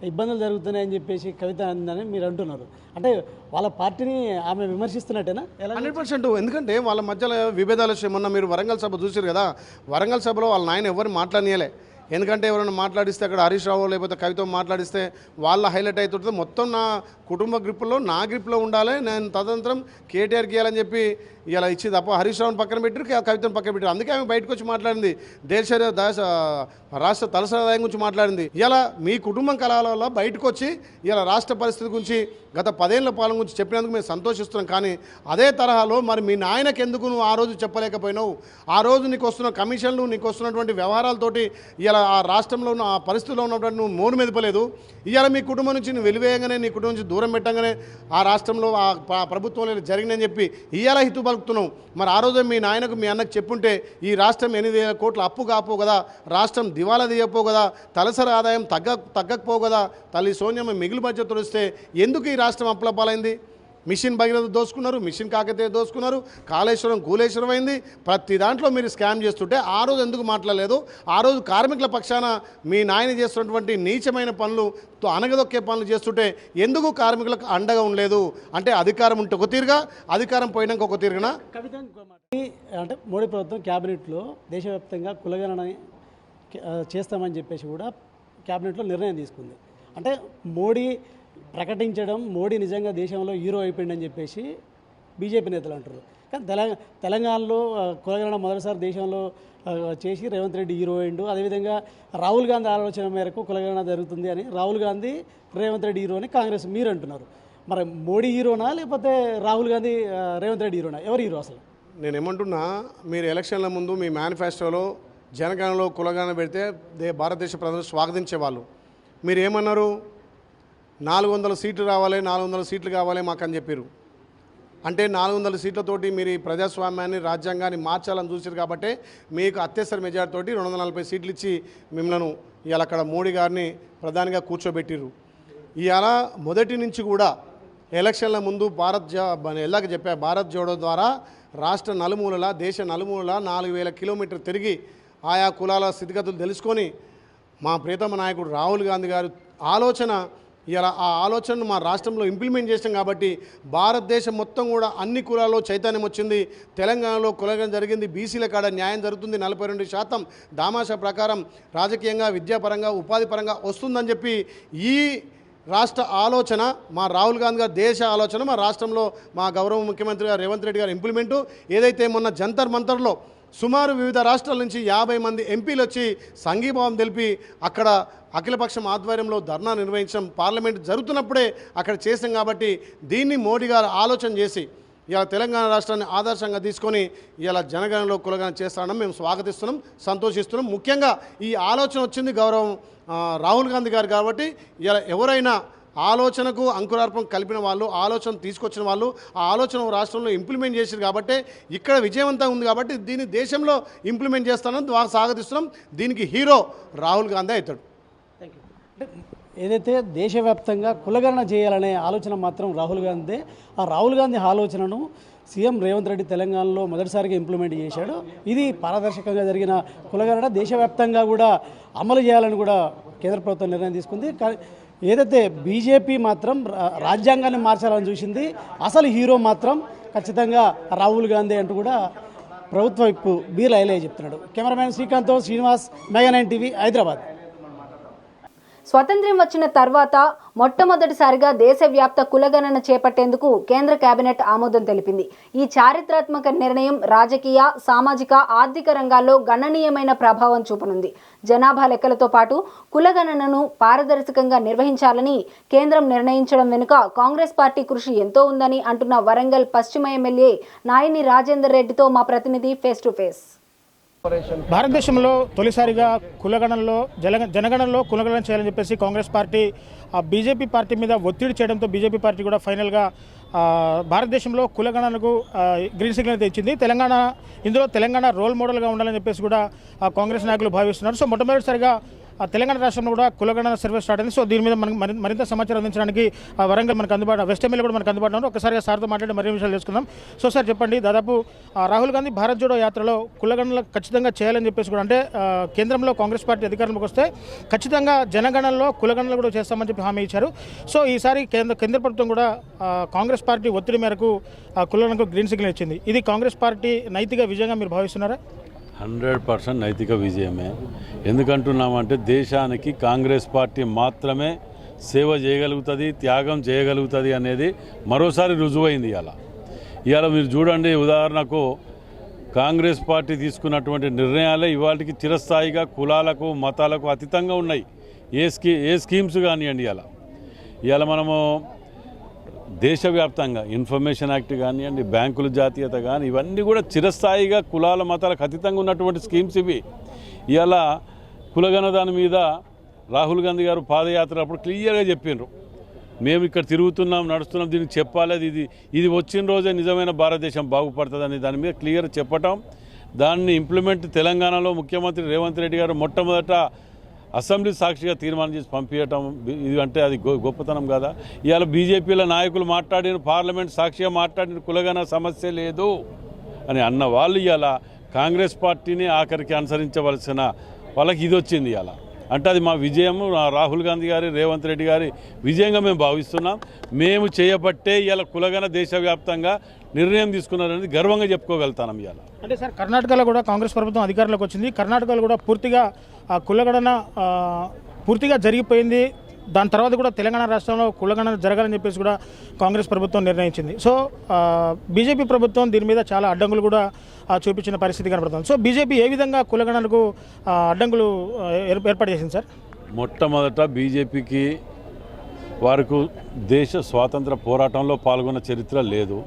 Speaker 14: ఇబ్బందులు జరుగుతున్నాయని చెప్పేసి కవిత అందని మీరు అంటున్నారు. అంటే వాళ్ళ పార్టీని ఆమె విమర్శిస్తున్నట్టేనా?
Speaker 15: 100%. ఎందుకంటే వాళ్ళ మధ్యలో విభేదాలు వచ్చాయి. మొన్న మీరు వరంగల్ సభ చూసారు కదా, వరంగల్ సభలో వాళ్ళ నాయన ఎవరిని మాట్లాడనీయలే. ఎందుకంటే ఎవరైనా మాట్లాడిస్తే అక్కడ హరీష్ రావు లేకపోతే కవిత మాట్లాడిస్తే వాళ్ళ హైలైట్ అవుతుంటుంది. మొత్తం నా కుటుంబ గ్రిప్పులో నా గ్రిప్లో ఉండాలి, నేను తదనంతరం కేటీఆర్కి ఇవ్వాలని చెప్పి ఇలా ఇచ్చి తప్ప హరీష్ రావుని పక్కన పెట్టారు, కవితను పక్కన పెట్టారు. అందుకే ఆమె బయటకు వచ్చి మాట్లాడింది, రాష్ట్ర తలసరి ఆదాయం గురించి మాట్లాడింది. ఇలా మీ కుటుంబం కలహాల వల్ల బయటకు వచ్చి ఇలా రాష్ట్ర పరిస్థితి గురించి గత 10 ఏళ్ల పాలన గురించి చెప్పినందుకు మేము సంతోషిస్తున్నాం. కానీ అదే తరహాలో మరి మీ నాయనకి ఎందుకు నువ్వు ఆ రోజు చెప్పలేకపోయినావు? ఆ రోజు నీకు వస్తున్న కమిషన్లు, నీకు వస్తున్నటువంటి వ్యవహారాలతోటి ఇలా ఆ రాష్ట్రంలో ఉన్న ఆ పరిస్థితిలో ఉన్నటువంటి నువ్వు మోను మెదపలేదు. ఇవాళ మీ కుటుంబం నుంచి నువ్వు వెలివేయంగానే, నీ కుటుంబం నుంచి దూరం పెట్టంగానే ఆ రాష్ట్రంలో ఆ ప్రభుత్వంలో జరిగిందని చెప్పి ఇవాళ హితు పలుకుతున్నావు. మరి ఆ రోజే మీ నాయనకు మీ అన్నకు చెప్పుంటే ఈ రాష్ట్రం 8,000 కోట్ల అప్పు కాపో కదా, రాష్ట్రం దివాలా తీయపో కదా, తలసరి ఆదాయం తగ్గకపో కదా, తల్లి సోనియమ్మ మిగులు బడ్జెట్ తొలిస్తే ఎందుకు ఈ రాష్ట్రం అప్పుల పాలైంది? మిషన్ భగీరథ దోసుకున్నారు, మిషన్ కాకతీయ దోసుకున్నారు, కాళేశ్వరం కూలేశ్వరం అయింది. ప్రతి దాంట్లో మీరు స్కామ్ చేస్తుంటే ఆ రోజు ఎందుకు మాట్లాడలేదు? ఆ రోజు కార్మికుల పక్షాన మీ నాయన చేస్తున్నటువంటి నీచమైన పనులు, అనగదొక్కే పనులు చేస్తుంటే ఎందుకు కార్మికులకు అండగా ఉండలేదు? అంటే అధికారం ఉంటే ఒక తీరుగా, అధికారం పోయినాక ఒక తీరుగా.
Speaker 14: కవిత అంటే మోడీ ప్రభుత్వం క్యాబినెట్లో దేశవ్యాప్తంగా కులగణన చేస్తామని చెప్పేసి కూడా క్యాబినెట్లో నిర్ణయం తీసుకుంది. అంటే మోడీ ప్రకటించడం మోడీ నిజంగా దేశంలో హీరో అయిపోయిందని చెప్పేసి బీజేపీ నేతలు అంటారు. కానీ తెలంగాణలో కులగణన మొదటిసారి దేశంలో చేసి రేవంత్ రెడ్డి హీరో అయిండు. అదేవిధంగా రాహుల్ గాంధీ ఆలోచన మేరకు కులగణన జరుగుతుంది అని రాహుల్ గాంధీ రేవంత్ రెడ్డి హీరో అని కాంగ్రెస్ మీరు అంటున్నారు. మరి మోడీ హీరోనా లేకపోతే రాహుల్ గాంధీ రేవంత్ రెడ్డి హీరోనా? ఎవరు హీరో అసలు?
Speaker 15: నేనేమంటున్నా, మీరు ఎలక్షన్ల ముందు మీ మేనిఫెస్టోలో జనగణనలో కులగణన పెడితే భారతదేశ ప్రజలు స్వాగతించేవాళ్ళు. మీరు ఏమన్నారు? 400 సీట్లు రావాలి, 400 సీట్లు కావాలి మాకు అని చెప్పారు. అంటే 400 సీట్లతోటి మీరు ఈ ప్రజాస్వామ్యాన్ని రాజ్యాంగాన్ని మార్చాలని చూసారు కాబట్టి మీకు అత్యవసర మెజార్టీ తోటి 240 సీట్లు ఇచ్చి మిమ్మల్ని ఇవాళ అక్కడ మోడీ గారిని ప్రధానిగా కూర్చోబెట్టిరు. ఇవాళ మొదటి నుంచి కూడా ఎలక్షన్ల ముందు భారత్ జోడో ద్వారా రాష్ట్ర నలుమూలల దేశ నలుమూలల 4000 కిలోమీటర్ తిరిగి ఆయా కులాల స్థితిగతులు తెలుసుకొని మా ప్రియతమ నాయకుడు రాహుల్ గాంధీ గారు ఆలోచన ఇలా ఆ ఆలోచనను మా రాష్ట్రంలో ఇంప్లిమెంట్ చేసాం కాబట్టి భారతదేశం మొత్తం కూడా అన్ని కులాల్లో చైతన్యం వచ్చింది. తెలంగాణలో కులగణన జరిగింది, బీసీల కాడ న్యాయం జరుగుతుంది, 42% దామాషా ప్రకారం రాజకీయంగా విద్యాపరంగా ఉపాధి పరంగా వస్తుందని చెప్పి ఈ రాష్ట్ర ఆలోచన మా రాహుల్ గాంధీ గారి దేశ ఆలోచన మా రాష్ట్రంలో మా గౌరవ ముఖ్యమంత్రి గారు రేవంత్ రెడ్డి గారు ఇంప్లిమెంటు. ఏదైతే మొన్న జంతర్ మంతర్లో సుమారు వివిధ రాష్ట్రాల నుంచి 50 మంది ఎంపీలు వచ్చి సంఘీభావం తెలిపి అక్కడ అఖిలపక్షం ఆధ్వర్యంలో ధర్నా నిర్వహించడం పార్లమెంట్ జరుగుతున్నప్పుడే అక్కడ చేసాం. కాబట్టి దీన్ని మోడీ గారు ఆలోచన చేసి ఇలా తెలంగాణ రాష్ట్రాన్ని ఆదర్శంగా తీసుకొని ఇలా జనగణనలో కులగణన చేస్తానని మేము స్వాగతిస్తున్నాం, సంతోషిస్తున్నాం. ముఖ్యంగా ఈ ఆలోచన వచ్చింది గౌరవం రాహుల్ గాంధీ గారు కాబట్టి ఇలా ఎవరైనా ఆలోచనకు అంకురార్పణ కలిపిన వాళ్ళు, ఆలోచన తీసుకొచ్చిన వాళ్ళు, ఆ ఆలోచన రాష్ట్రంలో ఇంప్లిమెంట్ చేశారు కాబట్టి ఇక్కడ విజయవంతంగా ఉంది కాబట్టి దీన్ని దేశంలో ఇంప్లిమెంట్ చేస్తానని స్వాగతిస్తున్నాం. దీనికి హీరో రాహుల్ గాంధీ అవుతాడు.
Speaker 14: ఏదైతే దేశవ్యాప్తంగా కులగణన చేయాలనే ఆలోచన మాత్రం రాహుల్ గాంధీ. ఆ రాహుల్ గాంధీ ఆలోచనను సీఎం రేవంత్ రెడ్డి తెలంగాణలో మొదటిసారిగా ఇంప్లిమెంట్ చేశాడు. ఇది పారదర్శకంగా జరిగిన కులగణన దేశవ్యాప్తంగా కూడా అమలు చేయాలని కూడా కేంద్ర ప్రభుత్వం నిర్ణయం తీసుకుంది. కానీ ఏదైతే బీజేపీ మాత్రం రాజ్యాంగాన్ని మార్చాలని చూసింది, అసలు హీరో మాత్రం ఖచ్చితంగా రాహుల్ గాంధీ అంటూ కూడా ప్రభుత్వ వైపు బీర్ల ఐలయ్య చెప్తున్నాడు. కెమెరామ్యాన్ శ్రీకాంత్తో శ్రీనివాస్, మెగా 9 టీవీ, హైదరాబాద్.
Speaker 1: స్వతంత్రం వచ్చిన తర్వాత మొట్టమొదటిసారిగా దేశవ్యాప్త కులగణన చేపట్టేందుకు కేంద్ర కేబినెట్ ఆమోదం తెలిపింది. ఈ చారిత్రాత్మక నిర్ణయం రాజకీయ, సామాజిక, ఆర్థిక రంగాల్లో గణనీయమైన ప్రభావం చూపనుంది. జనాభా లెక్కలతో పాటు కులగణనను పారదర్శకంగా నిర్వహించాలని కేంద్రం నిర్ణయించడం వెనుక కాంగ్రెస్ పార్టీ కృషి ఎంతో ఉందని అంటున్న వరంగల్ పశ్చిమ ఎమ్మెల్యే నాయని రాజేందర్ రెడ్డితో మా ప్రతినిధి ఫేస్ టు ఫేస్.
Speaker 16: భారతదేశంలో తొలిసారిగా కులగణనలో జనగణనలో కులగణన చేయాలని చెప్పేసి కాంగ్రెస్ పార్టీ బీజేపీ పార్టీ మీద ఒత్తిడి చేయడంతో బీజేపీ పార్టీ కూడా ఫైనల్గా భారతదేశంలో కులగణనకు గ్రీన్ సిగ్నల్ తెచ్చింది. ఇందులో తెలంగాణ రోల్ మోడల్గా ఉండాలని చెప్పేసి కూడా కాంగ్రెస్ నాయకులు భావిస్తున్నారు. సో మొట్టమొదటిసారిగా తెలంగాణ రాష్ట్రంలో కూడా కులగణన సర్వే స్టార్ట్ అయింది. సో దీని మీద మనకు మరింత సమాచారం అందించడానికి వరంగల్ మనకు అందుబాటు, వెస్ట్ ఎమ్మెల్యే కూడా మనకు అందుబాటులో ఉన్నారు. ఒకసారిగా సార్తో మాట్లాడి మరిన్ని విషయాలు తెలుసుకుందాం. సో సార్ చెప్పండి, దాదాపు రాహుల్ గాంధీ భారత్ జోడో యాత్రలో కులగణనలు ఖచ్చితంగా చేయాలని చెప్పేసి కూడా, అంటే కేంద్రంలో కాంగ్రెస్ పార్టీ అధికారంలోకి వస్తే ఖచ్చితంగా జనగణనలో కులగణనలు కూడా చేస్తామని చెప్పి హామీ ఇచ్చారు. సో ఈసారి కేంద్ర ప్రభుత్వం కూడా కాంగ్రెస్ పార్టీ ఒత్తిడి మేరకు కులగణనకు గ్రీన్ సిగ్నల్ ఇచ్చింది. ఇది కాంగ్రెస్ పార్టీ నైతిక విజయంగా మీరు భావిస్తున్నారా?
Speaker 17: 100% నైతిక విజయమే. ఎందుకంటున్నామంటే దేశానికి కాంగ్రెస్ పార్టీ మాత్రమే సేవ చేయగలుగుతుంది, త్యాగం చేయగలుగుతుంది అనేది మరోసారి రుజువైంది. ఇవాళ మీరు చూడండి, ఉదాహరణకు కాంగ్రెస్ పార్టీ తీసుకున్నటువంటి నిర్ణయాలే ఇవాళకి చిరస్థాయిగా కులాలకు మతాలకు అతీతంగా ఉన్నాయి. ఏ స్కీమ్స్ కానివ్వండి, ఇవాళ మనము దేశవ్యాప్తంగా ఇన్ఫర్మేషన్ యాక్ట్ కానివ్వండి, బ్యాంకుల జాతీయత కానీ, ఇవన్నీ కూడా చిరస్థాయిగా కులాల మతాలకు అతీతంగా ఉన్నటువంటి స్కీమ్స్ ఇవి. ఇవాళ కులగణన దాని మీద రాహుల్ గాంధీ గారు పాదయాత్ర అప్పుడు క్లియర్గా చెప్పినారు, మేము ఇక్కడ తిరుగుతున్నాం, నడుస్తున్నాం, దీనికి చెప్పాలి, ఇది వచ్చిన రోజే నిజమైన భారతదేశం బాగుపడుతుందని దాని మీద క్లియర్ చెప్పటం, దాన్ని ఇంప్లిమెంట్ తెలంగాణలో ముఖ్యమంత్రి రేవంత్ రెడ్డి గారు మొట్టమొదట అసెంబ్లీ సాక్షిగా తీర్మానం చేసి పంపించటం, ఇది అంటే అది గొప్పతనం కదా. ఇవాళ బీజేపీలో నాయకులు మాట్లాడిన, పార్లమెంట్ సాక్షిగా మాట్లాడిన కులగణన సమస్య లేదు అని అన్న వాళ్ళు ఇవాళ కాంగ్రెస్ పార్టీని ఆఖరికి అనుసరించవలసిన వాళ్ళకి ఇది వచ్చింది. ఇవాళ అంటే అది మా విజయము, రాహుల్ గాంధీ గారి, రేవంత్ రెడ్డి గారి విజయంగా మేము భావిస్తున్నాం. మేము చేయబట్టే ఇవాళ కులగణన దేశవ్యాప్తంగా నిర్ణయం తీసుకున్నారనేది గర్వంగా చెప్పుకోగలుగుతాం. ఇవాళ
Speaker 16: అంటే సార్, కర్ణాటకలో కూడా కాంగ్రెస్ ప్రభుత్వం అధికారంలోకి వచ్చింది. కర్ణాటకలో కూడా పూర్తిగా కులగణన పూర్తిగా జరిగిపోయింది, దాని తర్వాత కూడా తెలంగాణ రాష్ట్రంలో కులగణన జరగాలని చెప్పేసి కూడా కాంగ్రెస్ ప్రభుత్వం నిర్ణయించింది. సో బీజేపీ ప్రభుత్వం దీని మీద చాలా అడ్డంకులు కూడా చూపించిన పరిస్థితి కనబడుతుంది. సో బీజేపీ ఏ విధంగా కులగణనకు అడ్డంకులు ఏర్పాటు చేసింది సార్?
Speaker 17: మొట్టమొదట బీజేపీకి వారికి దేశ స్వాతంత్ర పోరాటంలో పాల్గొన్న చరిత్ర లేదు.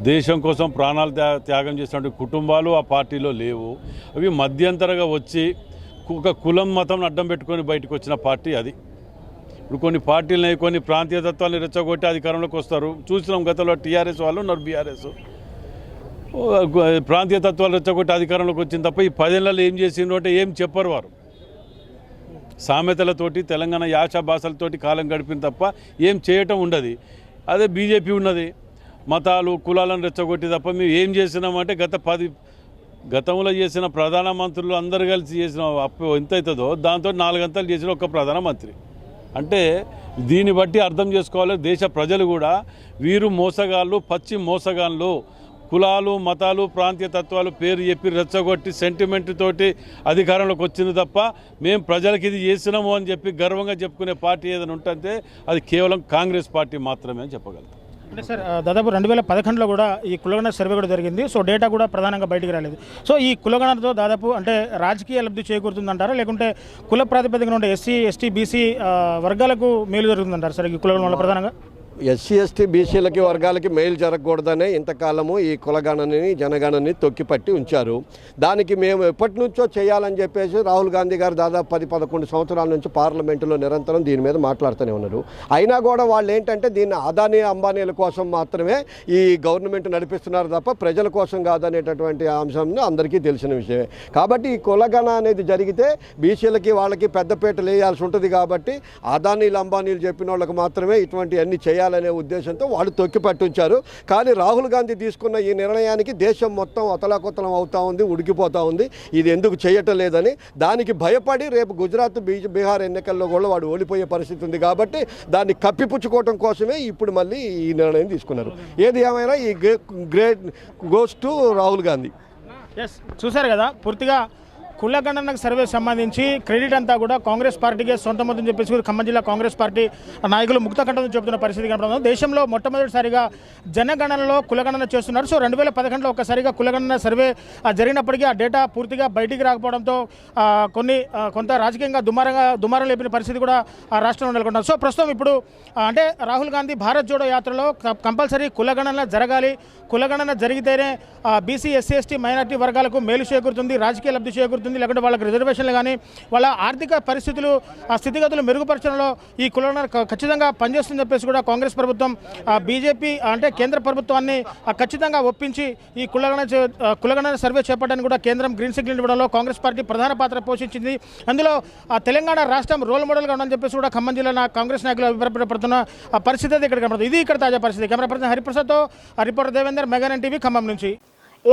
Speaker 17: దేశం కోసం ప్రాణాలు త్యాగం చేసినటువంటి కుటుంబాలు ఆ పార్టీలో లేవు. అవి మధ్యంతరగా వచ్చి ఒక కులం మతం అడ్డం పెట్టుకొని బయటకు వచ్చిన పార్టీ అది. ఇప్పుడు కొన్ని పార్టీలని కొన్ని ప్రాంతీయ తత్వాలను రెచ్చగొట్టి అధికారంలోకి వస్తారు. చూసినాం గతంలో టీఆర్ఎస్ వాళ్ళు ఉన్నారు, బీఆర్ఎస్ ప్రాంతీయ తత్వాలు రెచ్చగొట్టి అధికారంలోకి వచ్చింది తప్ప ఈ 10 ఏళ్లలో ఏం చేసిండ్రు అంటే ఏం చెప్పరు. వారు సామెతలతోటి తెలంగాణ యాస భాషలతోటి కాలం గడిపిన తప్ప ఏం చేయటం ఉండదు. అదే బీజేపీ ఉన్నది, మతాలు కులాలను రెచ్చగొట్టి తప్ప మేము ఏం చేసినామంటే గతంలో చేసిన ప్రధానమంత్రులు అందరు కలిసి చేసిన అప్పు ఎంత అవుతుందో దాంతో 4 గంటలు చేసిన ఒక ప్రధానమంత్రి. అంటే దీన్ని బట్టి అర్థం చేసుకోవాలి దేశ ప్రజలు కూడా వీరు మోసగాళ్ళు, పచ్చి మోసగాళ్ళు. కులాలు మతాలు ప్రాంతీయ తత్వాలు పేరు చెప్పి రెచ్చగొట్టి సెంటిమెంట్ తోటి అధికారంలోకి వచ్చింది తప్ప మేము ప్రజలకు ఇది చేసినాము అని చెప్పి గర్వంగా చెప్పుకునే పార్టీ ఏదైనా ఉంటుంటే అది కేవలం కాంగ్రెస్ పార్టీ మాత్రమే అని చెప్పగలం.
Speaker 16: అంటే సార్ దాదాపు 2011లో కూడా ఈ కులగణన సర్వే కూడా జరిగింది. సో డేటా కూడా ప్రధానంగా బయటికి రాలేదు. సో ఈ కులగణనతో దాదాపు అంటే రాజకీయ లబ్ధి చేకూరుతుందంటారా, లేకుంటే కుల ప్రాతిపదికన ఉండే ఎస్సీ ఎస్టీ బీసీ వర్గాలకు మేలు జరుగుతుందంటారు సార్ ఈ కులగణన వల్ల? ప్రధానంగా
Speaker 18: ఎస్సీ ఎస్టీ బీసీలకి వర్గాలకి మేలు జరగకూడదనే ఇంతకాలము ఈ కులగణనని జనగణనని తొక్కిపట్టి ఉంచారు. దానికి మేము ఎప్పటి నుంచో చేయాలని చెప్పేసి రాహుల్ గాంధీ గారు దాదాపు 10-11 సంవత్సరాల నుంచి పార్లమెంటులో నిరంతరం దీని మీద మాట్లాడుతూనే ఉన్నారు. అయినా కూడా వాళ్ళు ఏంటంటే దీన్ని అదానీ అంబానీల కోసం మాత్రమే ఈ గవర్నమెంట్ నడిపిస్తున్నారు తప్ప ప్రజల కోసం కాదనేటటువంటి అంశం అందరికీ తెలిసిన విషయమే. కాబట్టి ఈ కులగణ అనేది జరిగితే బీసీలకి వాళ్ళకి పెద్దపీటలు వేయాల్సి ఉంటుంది. కాబట్టి అదానీలు అంబానీలు చెప్పిన వాళ్ళకి మాత్రమే ఇటువంటి అన్ని చేయాలనే ఉద్దేశంతో వాళ్ళు తొక్కి పట్టించారు. కానీ రాహుల్ గాంధీ తీసుకున్న ఈ నిర్ణయానికి దేశం మొత్తం అతలాకుతలం అవుతా ఉంది, ఉడికిపోతూ ఉంది. ఇది ఎందుకు చేయటం లేదని దానికి భయపడి రేపు గుజరాత్ బీహార్ ఎన్నికల్లో కూడా వాడు ఓడిపోయే పరిస్థితి ఉంది. కాబట్టి దాన్ని కప్పిపుచ్చుకోవడం కోసమే ఇప్పుడు మళ్ళీ ఈ నిర్ణయం తీసుకున్నారు. ఏది ఏమైనా ఈ great goes to Rahul Gandhi.
Speaker 16: చూశారు కదా, పూర్తిగా కులగణన సర్వే సంబంధించి క్రెడిట్ అంతా కూడా కాంగ్రెస్ పార్టీకే సొంతమవుతుందని చెప్పేసి ఖమ్మం జిల్లా కాంగ్రెస్ పార్టీ నాయకులు ముక్తకంఠంతో చెబుతున్న పరిస్థితి కనబడుతుంది. దేశంలో మొట్టమొదటిసారిగా జనగణనలో కులగణన చేస్తున్నారు. సో 2011లో ఒక్కసారిగా కులగణన సర్వే జరిగినప్పటికీ ఆ డేటా పూర్తిగా బయటికి రాకపోవడంతో కొంత రాజకీయంగా దుమారం లేపిన పరిస్థితి కూడా ఆ రాష్ట్రంలో నెలకొంటుంది. సో ప్రస్తుతం ఇప్పుడు అంటే రాహుల్ గాంధీ భారత్ జోడో యాత్రలో కంపల్సరీ కులగణన జరగాలి, కులగణన జరిగితేనే బీసీ ఎస్సీ ఎస్టీ మైనార్టీ వర్గాలకు మేలు చేకూరుతుంది, రాజకీయ లబ్ధి చేకూరుతుంది, లేకుంటే వాళ్ళకి రిజర్వేషన్లు కానీ వాళ్ళ ఆర్థిక పరిస్థితులు స్థితిగతులు మెరుగుపరచడంలో ఈ కులగణన ఖచ్చితంగా పనిచేస్తుందని చెప్పేసి కూడా కాంగ్రెస్ ప్రభుత్వం బీజేపీ అంటే కేంద్ర ప్రభుత్వాన్ని ఖచ్చితంగా ఒప్పించి ఈ కులగణన సర్వే చేపట్టడానికి కూడా కేంద్రం గ్రీన్ సిగ్నల్ ఇవ్వడంలో కాంగ్రెస్ పార్టీ ప్రధాన పాత్ర పోషించింది. అందులో తెలంగాణ రాష్ట్రం రోల్ మోడల్గా ఉందని చెప్పేసి కూడా ఖమ్మం జిల్లా కాంగ్రెస్ నాయకులు అభిప్రాయపడుతున్న పరిస్థితి అయితే ఇక్కడ కనబడుతుంది. ఇది ఇక్కడ తాజా పరిస్థితి. కెమెరా పర్సన్ హరిప్రసాద్తో reporter Devender, Mega nine TV, Khammam నుంచి.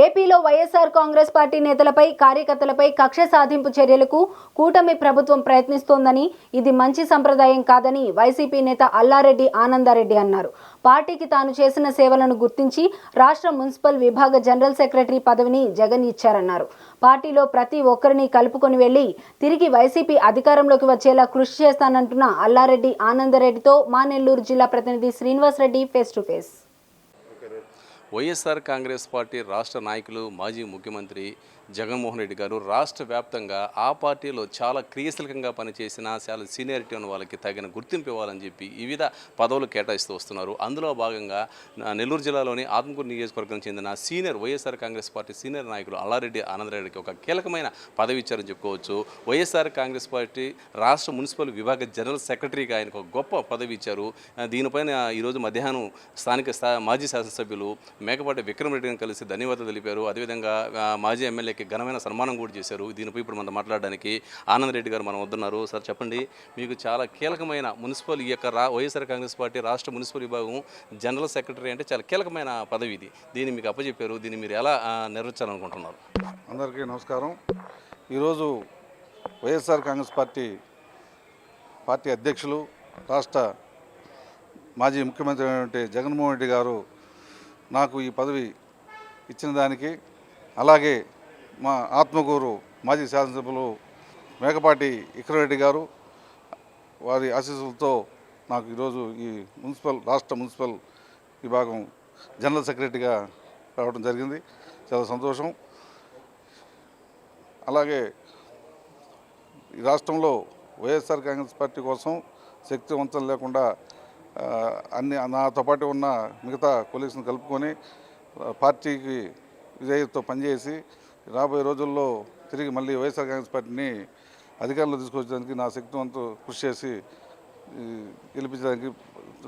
Speaker 1: ఏపీలో వైఎస్ఆర్ కాంగ్రెస్ పార్టీ నేతలపై కార్యకర్తలపై కక్ష సాధింపు చర్యలకు కూటమి ప్రభుత్వం ప్రయత్నిస్తోందని, ఇది మంచి సంప్రదాయం కాదని వైసీపీ నేత అల్లారెడ్డి ఆనందారెడ్డి అన్నారు. పార్టీకి తాను చేసిన సేవలను గుర్తించి రాష్ట్ర మున్సిపల్ విభాగ జనరల్ సెక్రటరీ పదవిని జగన్ ఇచ్చారన్నారు. పార్టీలో ప్రతి ఒక్కరిని కలుపుకొని వెళ్లి తిరిగి వైసీపీ అధికారంలోకి వచ్చేలా కృషి చేస్తానంటున్న అల్లారెడ్డి ఆనందరెడ్డితో మా నెల్లూరు జిల్లా ప్రతినిధి Srinivas Reddy face to face.
Speaker 19: YSR Congress party రాష్ట్ర నాయకులు మాజీ ముఖ్యమంత్రి జగన్మోహన్ రెడ్డి గారు రాష్ట్ర వ్యాప్తంగా ఆ పార్టీలో చాలా క్రియాశీలకంగా పనిచేసిన చాలా సీనియారిటీ ఉన్న వాళ్ళకి తగిన గుర్తింపు ఇవ్వాలని చెప్పి వివిధ పదవులు కేటాయిస్తూ వస్తున్నారు. అందులో భాగంగా నెల్లూరు జిల్లాలోని ఆత్మకూరు నియోజకవర్గం చెందిన senior YSR Congress party senior నాయకులు అల్లారెడ్డి ఆనందరెడ్డికి ఒక కీలకమైన పదవి ఇచ్చారని చెప్పుకోవచ్చు. వైఎస్ఆర్ కాంగ్రెస్ పార్టీ రాష్ట్ర మున్సిపల్ విభాగ జనరల్ సెక్రటరీగా ఆయనకు ఒక గొప్ప పదవి ఇచ్చారు. దీనిపైన ఈరోజు మధ్యాహ్నం స్థానిక మాజీ శాసనసభ్యులు మేకపాటి విక్రమరెడ్డిని కలిసి ధన్యవాదాలు తెలిపారు. అదేవిధంగా మాజీ ఎమ్మెల్యే ఘనమైన సన్మానం కూడా చేశారు. దీనిపై ఇప్పుడు మనం మాట్లాడడానికి ఆనందరెడ్డి గారు మనం వస్తున్నారు. సార్ చెప్పండి, మీకు చాలా కీలకమైన మున్సిపల్ ఈ యొక్క వైఎస్ఆర్ కాంగ్రెస్ పార్టీ రాష్ట్ర మున్సిపల్ విభాగం జనరల్ సెక్రటరీ అంటే చాలా కీలకమైన పదవి ఇది. దీన్ని మీకు అప్పచెప్పారు, దీన్ని మీరు ఎలా నెరవేర్చాలనుకుంటున్నారు?
Speaker 20: అందరికీ నమస్కారం. ఈరోజు వైఎస్ఆర్ కాంగ్రెస్ పార్టీ అధ్యక్షులు రాష్ట్ర మాజీ ముఖ్యమంత్రి అయినటువంటి జగన్మోహన్ రెడ్డి గారు నాకు ఈ పదవి ఇచ్చిన దానికి, అలాగే మా ఆత్మకూరు మాజీ శాసనసభ్యులు మేకపాటి విక్రమరెడ్డి గారు వారి ఆశీస్సులతో నాకు ఈరోజు ఈ రాష్ట్ర మున్సిపల్ విభాగం జనరల్ సెక్రటరీగా రావడం జరిగింది. చాలా సంతోషం. అలాగే ఈ రాష్ట్రంలో వైఎస్ఆర్ కాంగ్రెస్ పార్టీ కోసం శక్తివంతం లేకుండా నాతో పాటు ఉన్న మిగతా కొలీగ్స్ని కలుపుకొని పార్టీకి విజయంతో పనిచేసి రాబోయే రోజుల్లో తిరిగి మళ్ళీ వైఎస్ఆర్ కాంగ్రెస్ పార్టీని అధికారంలో తీసుకొచ్చడానికి నా శక్తివంతం కృషి చేసి గెలిపించడానికి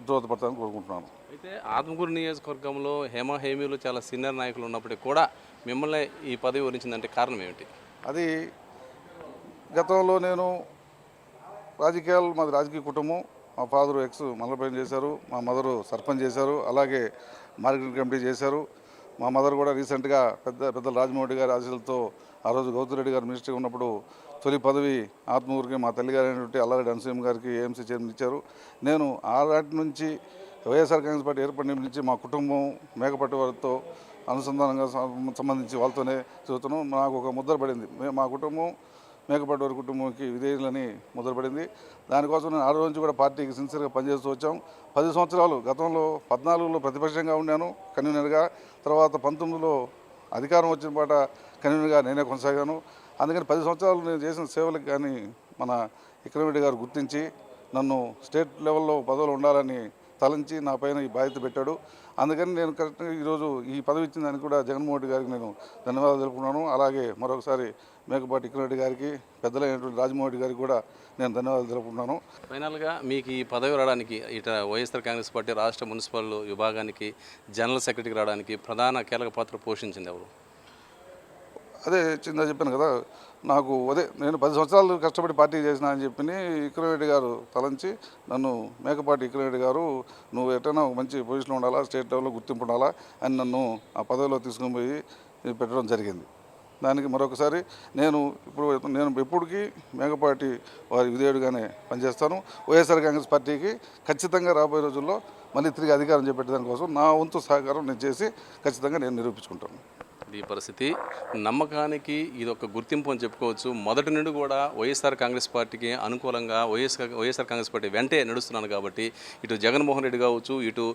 Speaker 20: దోహదపడతానని కోరుకుంటున్నాను.
Speaker 19: అయితే ఆత్మకూరు నియోజకవర్గంలో హేమీలు చాలా సీనియర్ నాయకులు ఉన్నప్పటికీ కూడా మిమ్మల్ని ఈ పదవి వరించిందంటే కారణం ఏమిటి?
Speaker 20: అది గతంలో నేను మాది రాజకీయ కుటుంబం. మా ఫాదరు మండలపల్లి చేశారు, మా మదరు సర్పంచ్ చేశారు, అలాగే మార్కెటింగ్ కమిటీ చేశారు. మా మదర్ కూడా రీసెంట్గా పెద్దల రాజమోహన్ గారి ఆశీస్సులతో ఆ రోజు గౌతమ్ రెడ్డి గారు మినిస్టర్గా ఉన్నప్పుడు తొలి పదవి ఆత్మకూరుకి మా తల్లిగారు అయినటువంటి అల్లారెడ్డి అనసూయమ్మ గారికి ఏఎంసీ చైర్మన్ ఇచ్చారు. నేను ఆనాటి నుంచి వైఎస్ఆర్ కాంగ్రెస్ పార్టీ ఏర్పడిన నుంచి మా కుటుంబం మేకపట్టి వారితో అనుసంధానంగా సంబంధించి వాళ్ళతోనే చదువుతున్నాం. నాకు ఒక ముద్ర పడింది. మా కుటుంబం మేకపాటి వారి కుటుంబంకి విధేయులని ముద్రపడింది. దానికోసం నేను 6 నుంచి కూడా పార్టీకి సిన్సియర్గా పనిచేస్తూ వచ్చాం. 10 సంవత్సరాలు గతంలో 14లో ప్రతిపక్షంగా ఉన్నాను కన్వీనర్గా. తర్వాత 19లో అధికారం వచ్చిన పాట కన్వీనర్గా నేనే కొనసాగాను. అందుకని 10 సంవత్సరాలు నేను చేసిన సేవలకు కానీ మన విక్రమరెడ్డి గారు గుర్తించి నన్ను స్టేట్ లెవెల్లో పదవులు ఉండాలని తలంచి నా పైన ఈ బాధ్యత పెట్టాడు. అందుకని నేను కరెక్ట్గా ఈరోజు ఈ పదవి ఇచ్చిన దానికి కూడా జగన్మోహన్ రెడ్డి గారికి నేను ధన్యవాదాలు తెలుపుకున్నాను. అలాగే మరొకసారి మేకపాటి విక్రమరెడ్డి గారికి, పెద్దలైనటువంటి రాజమోహన్ రెడ్డి గారికి కూడా నేను ధన్యవాదాలు తెలుపుకుంటున్నాను.
Speaker 19: ఫైనల్గా మీకు ఈ పదవి రావడానికి ఇట వైఎస్ఆర్ కాంగ్రెస్ పార్టీ రాష్ట్ర మున్సిపల్ విభాగానికి జనరల్ సెక్రటరీకి రావడానికి ప్రధాన కీలక పాత్ర పోషించింది ఎవరు?
Speaker 20: అదే చిన్న చెప్పాను కదా, నాకు నేను 10 సంవత్సరాలు కష్టపడి పార్టీ చేసిన అని చెప్పి విక్రమరెడ్డి గారు తలంచి నన్ను మేకపాటి విక్రమరెడ్డి గారు నువ్వు ఎటైనా మంచి పొజిషన్లో ఉండాలా, స్టేట్ లెవెల్లో గుర్తింపు ఉండాలా అని నన్ను ఆ పదవిలో తీసుకొని పోయి పెట్టడం జరిగింది. దానికి మరొకసారి నేను ఎప్పటికీ మేకపాటి వారి విధేయుడిగానే పనిచేస్తాను. వైఎస్ఆర్ కాంగ్రెస్ పార్టీకి ఖచ్చితంగా రాబోయే రోజుల్లో మళ్ళీ తిరిగి అధికారం చేపట్టడానికి కోసం నా వంతు సహకారం నేను చేసి ఖచ్చితంగా నేను నిరూపించుకుంటాను.
Speaker 19: ఈ పరిస్థితి నమ్మకానికి ఇది ఒక గుర్తింపు అని చెప్పుకోవచ్చు. మొదటి నుండి కూడా వైఎస్ఆర్ కాంగ్రెస్ పార్టీకి అనుకూలంగా వైఎస్ఆర్ కాంగ్రెస్ పార్టీ వెంటే నడుస్తున్నాను కాబట్టి ఇటు జగన్మోహన్ రెడ్డి కావచ్చు, ఇటు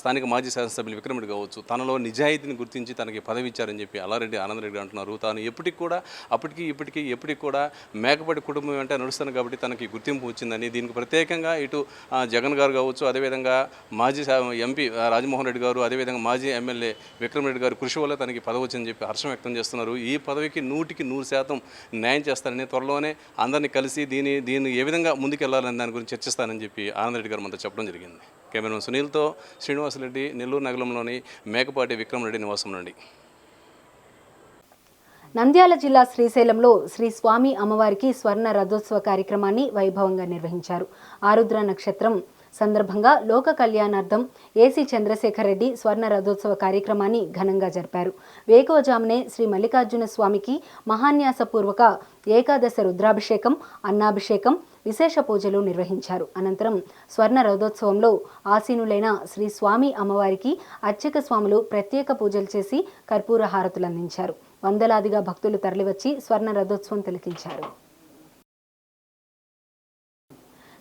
Speaker 19: స్థానిక మాజీ శాసనసభ్యులు విక్రమరెడ్డి కావచ్చు, తనలో నిజాయితీని గుర్తించి తనకి పదవి ఇచ్చారని చెప్పి అల్లారెడ్డి ఆనందరెడ్డి అంటున్నారు. తాను ఎప్పటికి కూడా ఎప్పటికీ కూడా మేకపాటి కుటుంబం వెంట నడుస్తాను కాబట్టి తనకి గుర్తింపు వచ్చిందని, దీనికి ప్రత్యేకంగా ఇటు జగన్ గారు కావచ్చు, అదేవిధంగా మాజీ ఎంపీ రాజమోహన్ రెడ్డి గారు, అదేవిధంగా మాజీ ఎమ్మెల్యే విక్రమరెడ్డి గారు కృషి వల్ల తనకి పదవి అని చెప్పి హర్షం వ్యక్తం చేస్తున్నారు. ఈ పదవికి 100% న్యాయం చేస్తారని, త్వరలోనే అందరినీ కలిసి దీన్ని ఏ విధంగా ముందుకెళ్లాలని దాని గురించి చర్చిస్తానని చెప్పి ఆనందరెడ్డి గారు మనతో చెప్పడం జరిగింది. కెమెరామెన్ సునీల్తో శ్రీనివాసరెడ్డి, నెల్లూరు నగరంలోని మేకపాటి విక్రమరెడ్డి నివాసం నుండి.
Speaker 1: నంద్యాల జిల్లా శ్రీశైలంలో శ్రీ స్వామి అమ్మవారికి స్వర్ణ రథోత్సవ కార్యక్రమాన్ని వైభవంగా నిర్వహించారు. ఆరుద్ర నక్షత్రం సందర్భంగా లోక కళ్యాణార్థం ఏసీ చంద్రశేఖర్ రెడ్డి స్వర్ణ రథోత్సవ కార్యక్రమాన్ని ఘనంగా జరిపారు. వేకువజామునే శ్రీ మల్లికార్జున స్వామికి మహాన్యాసపూర్వక ఏకాదశ రుద్రాభిషేకం, అన్నాభిషేకం, విశేష పూజలు నిర్వహించారు. అనంతరం స్వర్ణ రథోత్సవంలో ఆసీనులైన శ్రీ స్వామి అమ్మవారికి అర్చక స్వాములు ప్రత్యేక పూజలు చేసి కర్పూర హారతులు అందించారు. వందలాదిగా భక్తులు తరలివచ్చి స్వర్ణ రథోత్సవం తిలకించారు.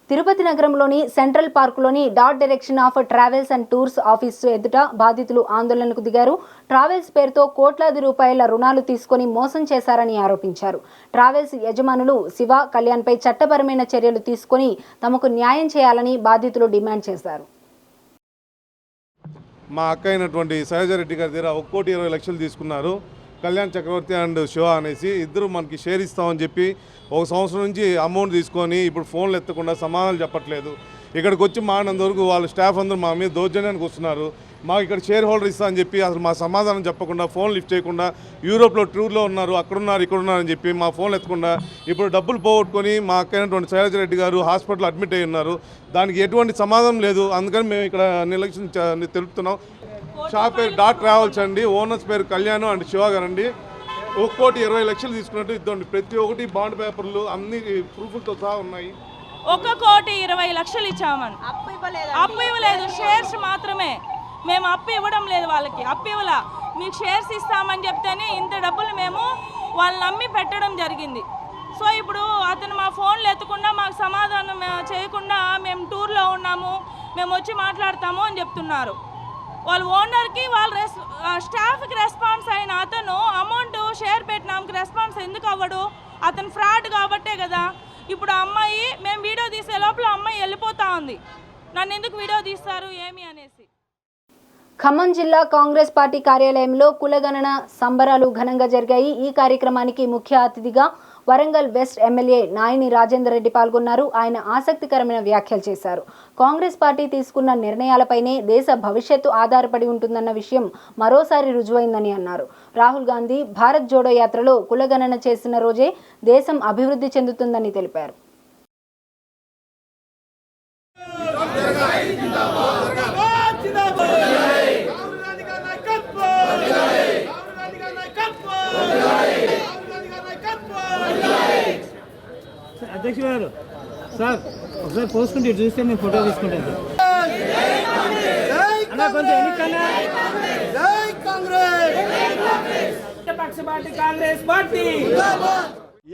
Speaker 1: తిరుపతి నగరంలోని సెంట్రల్ పార్కులోని dot direction of travels and tours office ఎదుట బాధితులు ఆందోళనకు దిగారు. ట్రావెల్స్ పేరుతో కోట్లాది రూపాయల రుణాలు తీసుకొని మోసం చేశారని ఆరోపించారు. ట్రావెల్స్ యజమానులు శివ, కళ్యాణ్పై చట్టపరమైన చర్యలు తీసుకొని తమకు న్యాయం చేయాలని బాధితులు డిమాండ్ చేశారు.
Speaker 21: మా అక్క అయినటువంటి సహజరెడ్డి గారి దగ్గర 1,20,00,000 తీసుకున్నారు. కళ్యాణ్ చక్రవర్తి అండ్ శివ అనేసి ఇద్దరు మనకి షేర్ ఇస్తామని చెప్పి 1 సంవత్సరం నుంచి అమౌంట్ తీసుకొని ఇప్పుడు ఫోన్లు ఎత్తకుండా సమాధానాలు చెప్పట్లేదు. ఇక్కడికి వచ్చి మాడినంత వరకు వాళ్ళ స్టాఫ్ అందరూ మా మీద దౌర్జన్యానికి వస్తున్నారు. మాకు ఇక్కడ షేర్ హోల్డర్ ఇస్తా అని చెప్పి అసలు మా సమాధానం చెప్పకుండా, ఫోన్ లిఫ్ట్ చేయకుండా, యూరోప్లో టూర్లో ఉన్నారు, అక్కడున్నారు, ఇక్కడున్నారని చెప్పి మా ఫోన్లు ఎత్తకుండా ఇప్పుడు డబ్బులు పోగొట్టుకొని మా అక్కైనటువంటి శైలజరెడ్డి గారు హాస్పిటల్ అడ్మిట్ అయ్యి ఉన్నారు. దానికి ఎటువంటి సమాధానం లేదు. అందుకని మేము ఇక్కడ నిర్లక్ష్యం తెలుపుతున్నాం. షాప్ పేరు డాట్ ట్రావెల్స్ అండి, ఓనర్స్ పేరు కళ్యాణ్ అండ్ శివ గారు అండి. 1,20,00,000 తీసుకున్నట్టు ఇద్దండి. ప్రతి ఒక్కటి బాండ్ పేపర్లు అన్ని ప్రూఫ్లతో సహా ఉన్నాయి.
Speaker 22: 1,20,00,000 ఇచ్చామని అప్పు ఇవ్వలేదు, షేర్స్ మాత్రమే. మేము అప్పు ఇవ్వడం లేదు, వాళ్ళకి అప్పు ఇవ్వలా. మీకు షేర్స్ ఇస్తామని చెప్తేనే ఇంత డబ్బులు మేము వాళ్ళని నమ్మి పెట్టడం జరిగింది. సో ఇప్పుడు అతను మా ఫోన్లు ఎత్తకుండా మాకు సమాధానం చేయకుండా మేము టూర్లో ఉన్నాము, మేము వచ్చి మాట్లాడతాము అని చెప్తున్నారు. వాళ్ళ ఓనర్కి వాళ్ళ స్టాఫ్కి రెస్పాన్స్ అయిన అతను అమౌంట్ షేర్ పెట్టినాంకి రెస్పాన్స్ ఎందుకు అవ్వడు? అతను ఫ్రాడ్ కాబట్టే కదా. ఇప్పుడు అమ్మాయి మేము వీడియో తీసే లోపల అమ్మాయి వెళ్ళిపోతా ఉంది. నన్ను ఎందుకు వీడియో తీస్తారు ఏమి అనేసి.
Speaker 1: ఖమ్మం జిల్లా కాంగ్రెస్ పార్టీ కార్యాలయంలో కులగణన సంబరాలు ఘనంగా జరిగాయి. ఈ కార్యక్రమానికి ముఖ్య అతిథిగా వరంగల్ వెస్ట్ ఎమ్మెల్యే నాయని రాజేందర్ రెడ్డి పాల్గొన్నారు. ఆయన ఆసక్తికరమైన వ్యాఖ్యలు చేశారు. కాంగ్రెస్ పార్టీ తీసుకున్న నిర్ణయాలపైనే దేశ భవిష్యత్తు ఆధారపడి ఉంటుందన్న విషయం మరోసారి రుజువైందని అన్నారు. రాహుల్ గాంధీ భారత్ జోడో యాత్రలో కులగణన చేసిన రోజే దేశం అభివృద్ధి చెందుతుందని తెలిపారు.
Speaker 2: అధ్యక్ష గారు సార్ ఒకసారి పోసుకుంటే చూస్తే నేను ఫోటో తీసుకుంటాను. కొంచెం ఎన్నికన్నా కాంగ్రెస్ పార్టీ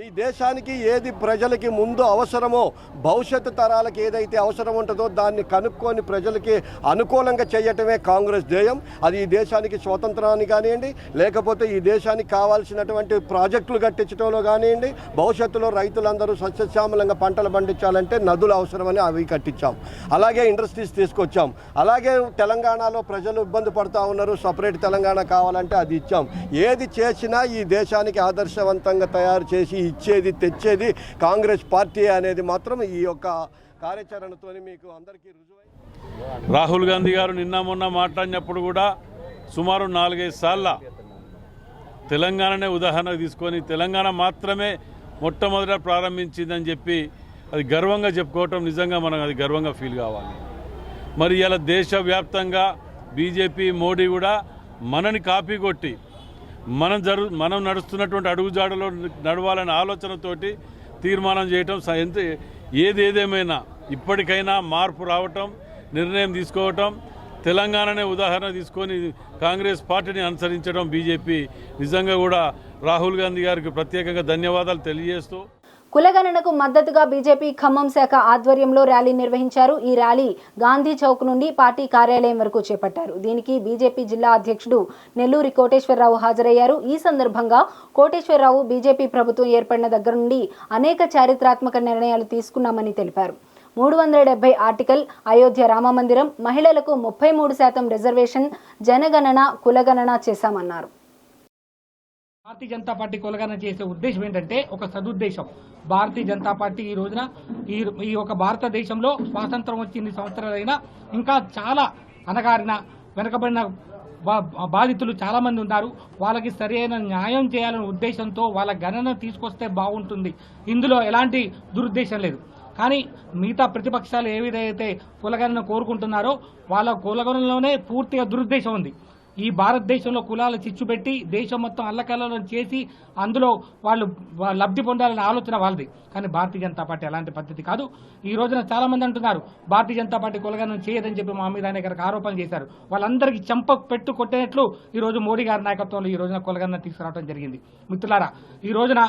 Speaker 18: ఈ దేశానికి ఏది ప్రజలకి ముందు అవసరమో, భవిష్యత్తు తరాలకు ఏదైతే అవసరం ఉంటుందో దాన్ని కనుక్కొని ప్రజలకి అనుకూలంగా చేయటమే కాంగ్రెస్ ధ్యేయం. అది ఈ దేశానికి స్వతంత్రాన్ని కానివ్వండి, లేకపోతే ఈ దేశానికి కావాల్సినటువంటి ప్రాజెక్టులు కట్టించడంలో కానివ్వండి, భవిష్యత్తులో రైతులందరూ సస్యశ్యామలంగా పంటలు పండించాలంటే నదులు అవసరమని అవి కట్టించాం. అలాగే ఇండస్ట్రీస్ తీసుకొచ్చాం. అలాగే తెలంగాణలో ప్రజలు ఇబ్బంది పడుతూ ఉన్నారు, సపరేట్ తెలంగాణ కావాలంటే అది ఇచ్చాం. ఏది చేసినా ఈ దేశానికి ఆదర్శవంతంగా తయారు చేసి ఇచ్చేది తెచ్చేది కాంగ్రెస్ పార్టీ అనేది మాత్రం ఈ యొక్క కార్యాచరణతో మీకు అందరికీ రుజువై.
Speaker 17: రాహుల్ గాంధీ గారు నిన్న మొన్న మాట్లాడినప్పుడు కూడా సుమారు 4-5 సార్ల తెలంగాణనే ఉదాహరణ తీసుకొని తెలంగాణ మాత్రమే మొట్టమొదట ప్రారంభించిందని చెప్పి అది గర్వంగా చెప్పుకోవటం నిజంగా మనం అది గర్వంగా ఫీల్ కావాలి. మరి ఇలా దేశవ్యాప్తంగా బీజేపీ మోడీ కూడా మనని కాపీ కొట్టి మనం నడుస్తున్నటువంటి అడుగుజాడలో నడవాలనే ఆలోచనతోటి తీర్మానం చేయటం, ఏదేమైనా ఇప్పటికైనా మార్పు రావటం, నిర్ణయం తీసుకోవటం, తెలంగాణనే ఉదాహరణ తీసుకొని కాంగ్రెస్ పార్టీని అనుసరించడం బీజేపీ నిజంగా కూడా రాహుల్ గాంధీ గారికి ప్రత్యేకంగా ధన్యవాదాలు తెలియజేస్తూ
Speaker 1: కులగణనకు మద్దతుగా బీజేపీ ఖమ్మం శాఖ ఆధ్వర్యంలో ర్యాలీ నిర్వహించారు. ఈ ర్యాలీ గాంధీ చౌక్ నుండి పార్టీ కార్యాలయం వరకు చేపట్టారు. దీనికి బీజేపీ జిల్లా అధ్యక్షుడు నెల్లూరి కోటేశ్వరరావు హాజరయ్యారు. ఈ సందర్భంగా కోటేశ్వరరావు బీజేపీ ప్రభుత్వం ఏర్పడిన దగ్గర నుండి అనేక చారిత్రాత్మక నిర్ణయాలు తీసుకున్నామని తెలిపారు. 370 ఆర్టికల్, అయోధ్య రామమందిరం, మహిళలకు 33% రిజర్వేషన్, జనగణన, కులగణన చేశామన్నారు.
Speaker 2: భారతీయ జనతా పార్టీ కులగణన చేసే ఉద్దేశం ఏంటంటే ఒక సదుద్దేశం. భారతీయ జనతా పార్టీ ఈ రోజున ఈ ఒక భారతదేశంలో స్వాతంత్రం వచ్చి ఇన్ని సంవత్సరాలైనా ఇంకా చాలా అనగారిన వెనుకబడిన బాధితులు చాలా మంది ఉన్నారు. వాళ్ళకి సరైన న్యాయం చేయాలనే ఉద్దేశంతో వాళ్ళ గణన తీసుకొస్తే బాగుంటుంది. ఇందులో ఎలాంటి దురుద్దేశం లేదు. కానీ మిగతా ప్రతిపక్షాలు ఏ విధంగా కులగణన కోరుకుంటున్నారో వాళ్ళ కులగణనలోనే పూర్తిగా దురుద్దేశం ఉంది. ఈ భారతదేశంలో కులాల చిచ్చు పెట్టి దేశం మొత్తం అల్లకల్లోలం చేసి అందులో వాళ్ళు లబ్ధి పొందాలనే ఆలోచన వాళ్ళది. కానీ భారతీయ జనతా పార్టీ అలాంటి పద్ధతి కాదు. ఈ రోజున చాలా మంది అంటున్నారు భారతీయ జనతా పార్టీ కులగణన చేయదని చెప్పి మా మీద అనేక ఆరోపణలు చేశారు. వాళ్ళందరికీ చెంప పెట్టు కొట్టినట్లు ఈ రోజు మోడీ గారి నాయకత్వంలో ఈ రోజున కులగణన తీసుకురావడం జరిగింది. మిత్రులారా, ఈ రోజున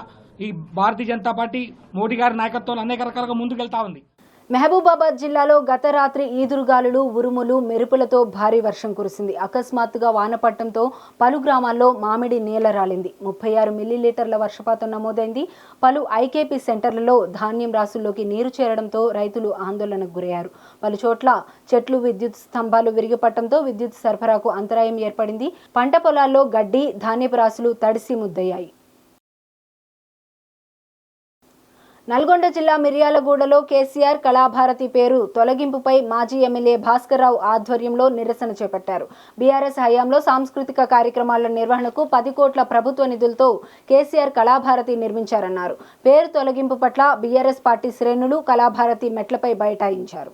Speaker 2: ఈ భారతీయ జనతా పార్టీ మోడీ గారి నాయకత్వంలో అనేక రకాలుగా ముందుకెళ్తా ఉంది.
Speaker 1: మహబూబాబాద్ జిల్లాలో గత రాత్రి ఈదురుగాలులు, ఉరుములు, మెరుపులతో భారీ వర్షం కురిసింది. అకస్మాత్తుగా వాన పడటంతో పలు గ్రామాల్లో మామిడి నేల రాలింది. 36 మిల్లీలీటర్ల వర్షపాతం నమోదైంది. పలు ఐకేపీ సెంటర్లలో ధాన్యం రాసుల్లోకి నీరు చేరడంతో రైతులు ఆందోళనకు గురయ్యారు. పలు చోట్ల చెట్లు, విద్యుత్ స్తంభాలు విరిగిపడటంతో విద్యుత్ సరఫరాకు అంతరాయం ఏర్పడింది. పంట పొలాల్లో గడ్డి, ధాన్యపు రాసులు తడిసి ముద్దయ్యాయి. నల్గొండ జిల్లా మిర్యాలగూడలో కేసీఆర్ కళాభారతి పేరు తొలగింపుపై మాజీ ఎమ్మెల్యే భాస్కర్రావు ఆధ్వర్యంలో నిరసన చేపట్టారు. బీఆర్ఎస్ హయాంలో సాంస్కృతిక కార్యక్రమాల నిర్వహణకు 10 కోట్ల ప్రభుత్వ నిధులతో కేసీఆర్ కళాభారతి నిర్మించారన్నారు. పేరు తొలగింపు పట్ల బీఆర్ఎస్ పార్టీ శ్రేణులు కళాభారతి మెట్లపై బైఠాయించారు.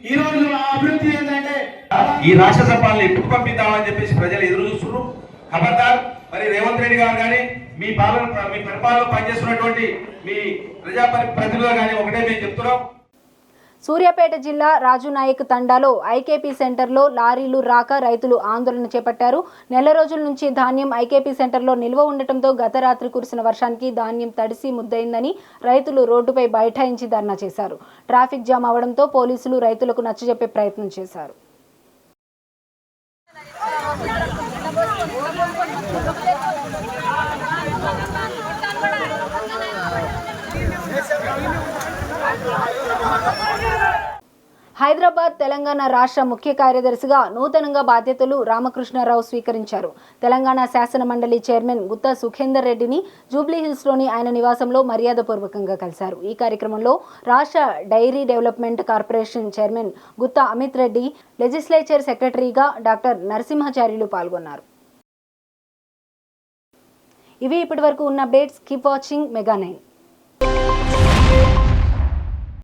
Speaker 3: ఈ రోజు అభివృద్ధి ఏంటంటే ఈ రాక్షస పాలన ఎప్పుడు పంపిద్దామని చెప్పేసి ప్రజలు ఎదురు చూస్తున్నారు. ఖబర్దార్, మరి రేవంత్ రెడ్డి గారు కానీ మీ పరిపాలన పనిచేస్తున్నటువంటి మీ ప్రజాప్రతినిధులు కానీ ఒకటే మేము చెప్తున్నాం.
Speaker 1: సూర్యాపేట జిల్లా రాజునాయక్ తండాలో ఐకేపీ సెంటర్లో లారీలు రాక రైతులు ఆందోళన చేపట్టారు. నెల రోజుల నుంచి ధాన్యం ఐకేపీ సెంటర్లో నిల్వ ఉండటంతో గత రాత్రి కురిసిన వర్షానికి ధాన్యం తడిసి ముద్దయిందని రైతులు రోడ్డుపై బైఠాయించి ధర్నా చేశారు. ట్రాఫిక్ జామ్ అవడంతో పోలీసులు రైతులకు నచ్చజెప్పే ప్రయత్నం చేశారు. హైదరాబాద్ తెలంగాణ రాష్ట్ర ముఖ్య కార్యదర్శిగా నూతనంగా బాధ్యతలు రామకృష్ణారావు స్వీకరించారు. తెలంగాణ శాసన మండలి చైర్మన్ గుత్తా సుఖేందర్ రెడ్డిని జూబ్లీహిల్స్లోని ఆయన నివాసంలో మర్యాదపూర్వకంగా కలిశారు. ఈ కార్యక్రమంలో రాష్ట్ర dairy development corporation chairman Gutta Amit Reddy, legislature సెక్రటరీగా డాక్టర్ నరసింహాచార్యులు పాల్గొన్నారు. ఇవి ఇప్పటివరకు ఉన్న అప్డేట్స్. Keep watching mega 9.